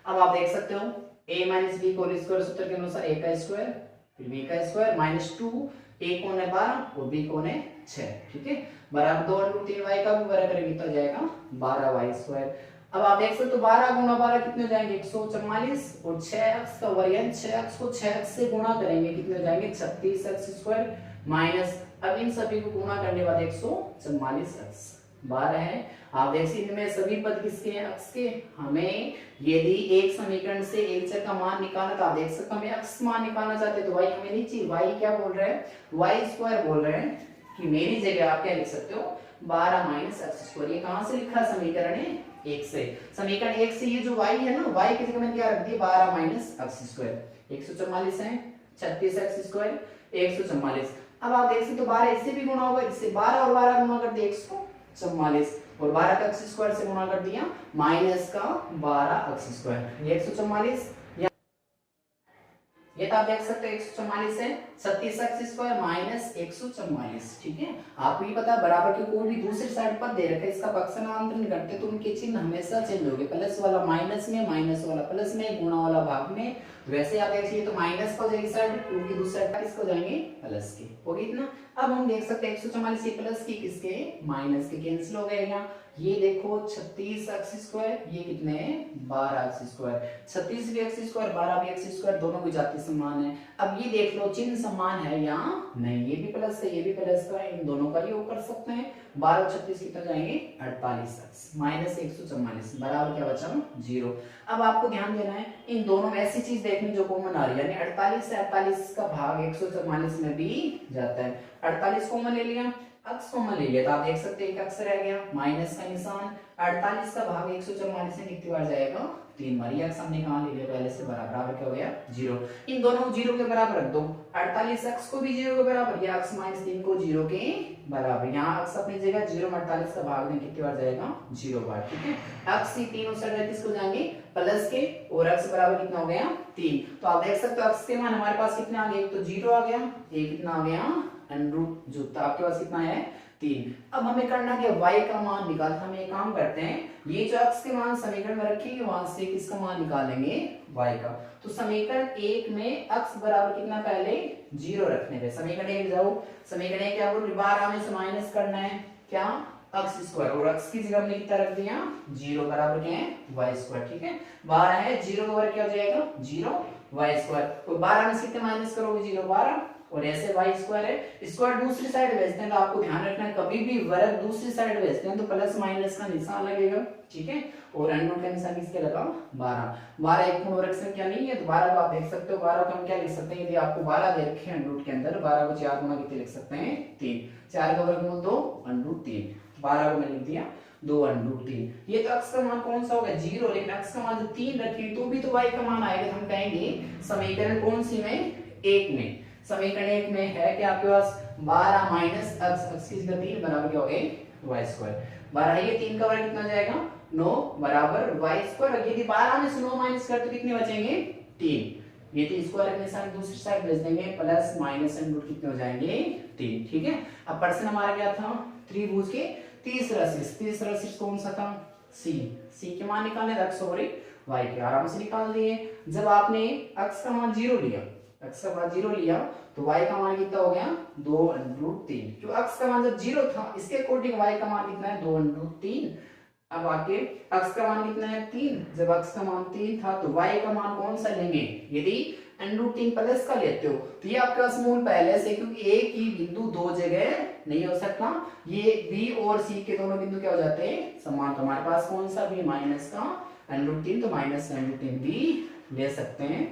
अब आप देख सकते हो a minus b whole square सूत्र के अनुसार a का स्क्वायर फिर b का स्क्वायर माइनस 2, a कौन है 12 और b कौन है 6, ठीक है, बराबर 2√3y का भी वर्ग करेंगे तो जाएगा 12y स्क्वायर। अब आप देख सकते हो 12 गुणा 12 कितने हो जाएंगे 144, और 6x का वर्ग 6x को 6x से गुणा करेंगे कितने हो जाएंगे 36x स्क्वायर माइनस, अब इन सभी को गुणा करने के बाद 144x 12 है। आप देख सकते इनमें सभी पद किसके हैं x के, हमें यदि एक समीकरण से एक चर का मान निकालना तो आप देख सकते हमें x मान निकालना चाहते तो y हमें नहीं चाहिए, y क्या बोल रहे हैं y स्क्वायर बोल रहे हैं, कि मेरी जगह आप क्या लिख सकते हो 12 माइनस एक्स स्क्वायर। ये कहां से लिखा समीकरण है 1 से, समीकरण 1 से ये जो y है ना y की जगह मैंने क्या रख दिया 12 माइनस एक्स स्क्वायर, 144 है 36x स्क्वायर 144। अब आप देख सकते हो 12 इससे भी गुणा होगा, इससे 12 और 12 गुणा कर दिया 144, और 12 का एक्स स्क्वायर से गुणा कर दिया माइनस का 12 एक्स स्क्वायर, ये 144, ये तो आप देख सकते हो 144 है 36x स्क्वायर माइनस 144, ठीक है। आपको ये पता बराबर के कोई भी दूसरी साइड पर दे रखा है इसका पक्षांतरण करते तो उनके चिन्ह हमेशा चेंज होंगे, प्लस वाला माइनस में, माइनस वाला प्लस में, गुणा वाला भाग में, वैसे आप देखिए तो माइनस को जाएगी साइड, उनकी दूसरी साइड किसको जाएंगे प्लस के, होगी इतना। अब हम देख सकते हैं 144 ये प्लस की किसके माइनस के कैंसिल हो गएगा, ये देखो 36x स्क्वायर ये कितने हैं 12x स्क्वायर, 36 भी x स्क्वायर 12 भी x स्क्वायर, दोनों की जाति समान है। अब ये देख लो चिन्ह समान है या नहीं, ये भी प्लस है ये भी प्लस का, इन दोनों का योग कर सकते हैं, 12 और 36 कितना जाएंगे 48x माइनस 144 बराबर क्या बचा 0। अब आपको ध्यान देना है इन दोनों में ऐसी चीज देखनी जो कॉमन आ रही है, यानी 48 से 48 का भाग 144 में भी जाता है, 48 कॉमन ले लिया, x कॉमन ले लिया तो आप देख सकते हैं एक अक्स रह गया, माइनस का निशान, 48 का भाग 144 से कितनी बार जाएगा, 3 बार। ये अक्स हमने कहां ले लिया पहले से, बराबर क्या हो गया 0। इन दोनों को 0 के बराबर रख दो, 48 अक्स को भी 0 के बराबर, या अक्स माइनस 3 को 0 के बराबर। यहाँ अक्स अपनी जगह 0 में 48 का भाग दें कितनी बार जाएगा, 0 बार, ठीक है। अक्स ही तीनों साइड किसको जाएंगे, प्लस के, और अक्स बराबर कितना हो गया 3। तो आप देख सकते हो अक्स के मान हमारे पास कितने आ गए, एक तो 0 आ गया, एक कितना आ गया √ जो आपके पास कितना है 3। अब हमें करना क्या, y का मान निकाल, हम एक काम करते हैं, ये जो अक्स के मान समीकरण में रखेंगे वहां से किसका मान निकालेंगे, y का। तो समीकरण 1 में अक्स बराबर कितना, पहले 0 रखने पे समीकरण 1 जाओ, समीकरण 1 क्या बोल, 12 में से माइनस करना है क्या, अक्स स्क्वायर, और अक्स की जगह हमने कितना रख दिया 0 बराबर क्या है y स्क्वायर, ठीक है। 12 है, 0 का वर्ग क्या हो जाएगा 0 y स्क्वायर, तो 12 में से कितने माइनस करोगे 0 12, और ऐसे y स्क्वायर है, स्क्वायर दूसरी साइड भेजते हैं तो आपको ध्यान रखना है कभी भी वर्ग दूसरी साइड भेजते हैं तो प्लस माइनस का निशान लगेगा, ठीक है। और √ का निशान किसके लगा 12 एक पूर्ण वर्ग संख्या नहीं है, तो 12 को आप देख सकते हो, 12 को हम क्या लिख सकते हैं, यदि आपको 12 दे रखे हैं √ के अंदर, 12 को 4 गुना कितने लिख सकते हैं 3, 4 का वर्गमूल 2 √3, 12 को मैंने लिख दिया 2 √3। ये तो अक्स का मान कौन सा होगा 0, लेकिन अक्स का मान जो 3 रखें तो भी तो y का मान आएगा, हम कहेंगे समीकरण कौन सी में 1 में, समीकरण 1 में है कि आपके पास 12 माइनस अक्स की जगह 3 बराबर क्या हो गए y स्क्वायर, 12 ये 3 का वर्ग कितना जाएगा 9 बराबर y स्क्वायर। यदि 12 में से 9 माइनस कर तो कितने बचेंगे 3, ये 3 स्क्वायर के निशान दूसरी साइड भेज देंगे, प्लस माइनस √ कितने हो जाएंगे 3, ठीक है। अब प्रश्न हमारा क्या था, त्रिभुज के तीसरा शीर्ष कौन सा था, c के मान निकालने, अक्स और y के आराम से निकाल दिए। जब आपने अक्स का मान 0 लिया, अक्स का मान 0 लिया तो y का मान कितना हो गया 2 √3, जो अक्स का मान जब 0 था इसके अकॉर्डिंग y का मान कितना है 2 √3। अब आके अक्स का मान कितना है 3, जब अक्स का मान 3 था तो y का मान कौन सा लेंगे, यदि √3 प्लस का लेते हो तो ये आपके पास मूल पहले से, क्योंकि एक ही बिंदु दो जगह नहीं हो सकता, ये b और c के दोनों बिंदु क्या हो जाते हैं समान, तो हमारे पास कौन सा भी माइनस का √3, तो माइनस √3 भी ले सकते हैं।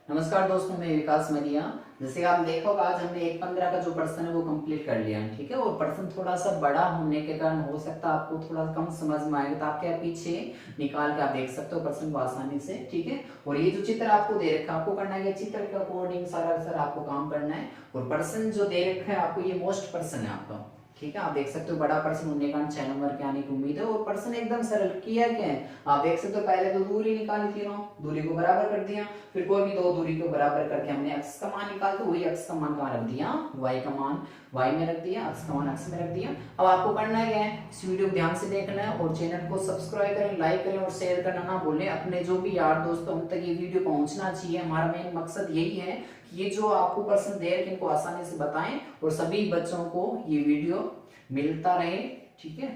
नमस्कार दोस्तों, मैं विकास मलिया। जैसे आप देखोगे आज हमने 1.15 का जो प्रश्न है वो कंप्लीट कर लिया है, ठीक है। और प्रश्न थोड़ा सा बड़ा होने के कारण हो सकता है आपको थोड़ा कम समझ में आएगा, तो आप क्या पीछे निकाल के आप देख सकते हो प्रश्न को आसानी से, ठीक है। और ये जो चित्र आपको दे रखा है, आपको करना है चित्र के अकॉर्डिंग सारा आपको काम करना है। और प्रश्न जो दे रखा है आपको, ये मोस्ट प्रश्न है आपका, ठीक है। आप देख सकते हो बड़ा प्रश्न होने का 6 नंबर के आने की उम्मीद है। और प्रश्न एकदम सरल किया क्या है, आप देख सकते हो पहले तो दूरी निकाली थी, दूरी को बराबर कर दिया, फिर कोई भी दो दूरी को बराबर करके हमने अक्स का मान निकाल के वही अक्स का मान कहाँ रख दिया, y का मान y में रख दिया, अक्स का मान अक्स में रख दिया। अब आपको करना है क्या है, इस वीडियो को ध्यान से देखना है और चैनल को सब्सक्राइब करें, लाइक करें और शेयर करना ना भूलें। अपने जो भी यार दोस्तों उन तक ये वीडियो पहुंचना चाहिए। हमारा मेन मकसद यही है कि ये जो आपको प्रश्न दे रखे इनको आसानी से बताएं और सभी बच्चों को ये वीडियो मिलता रहे, ठीक है।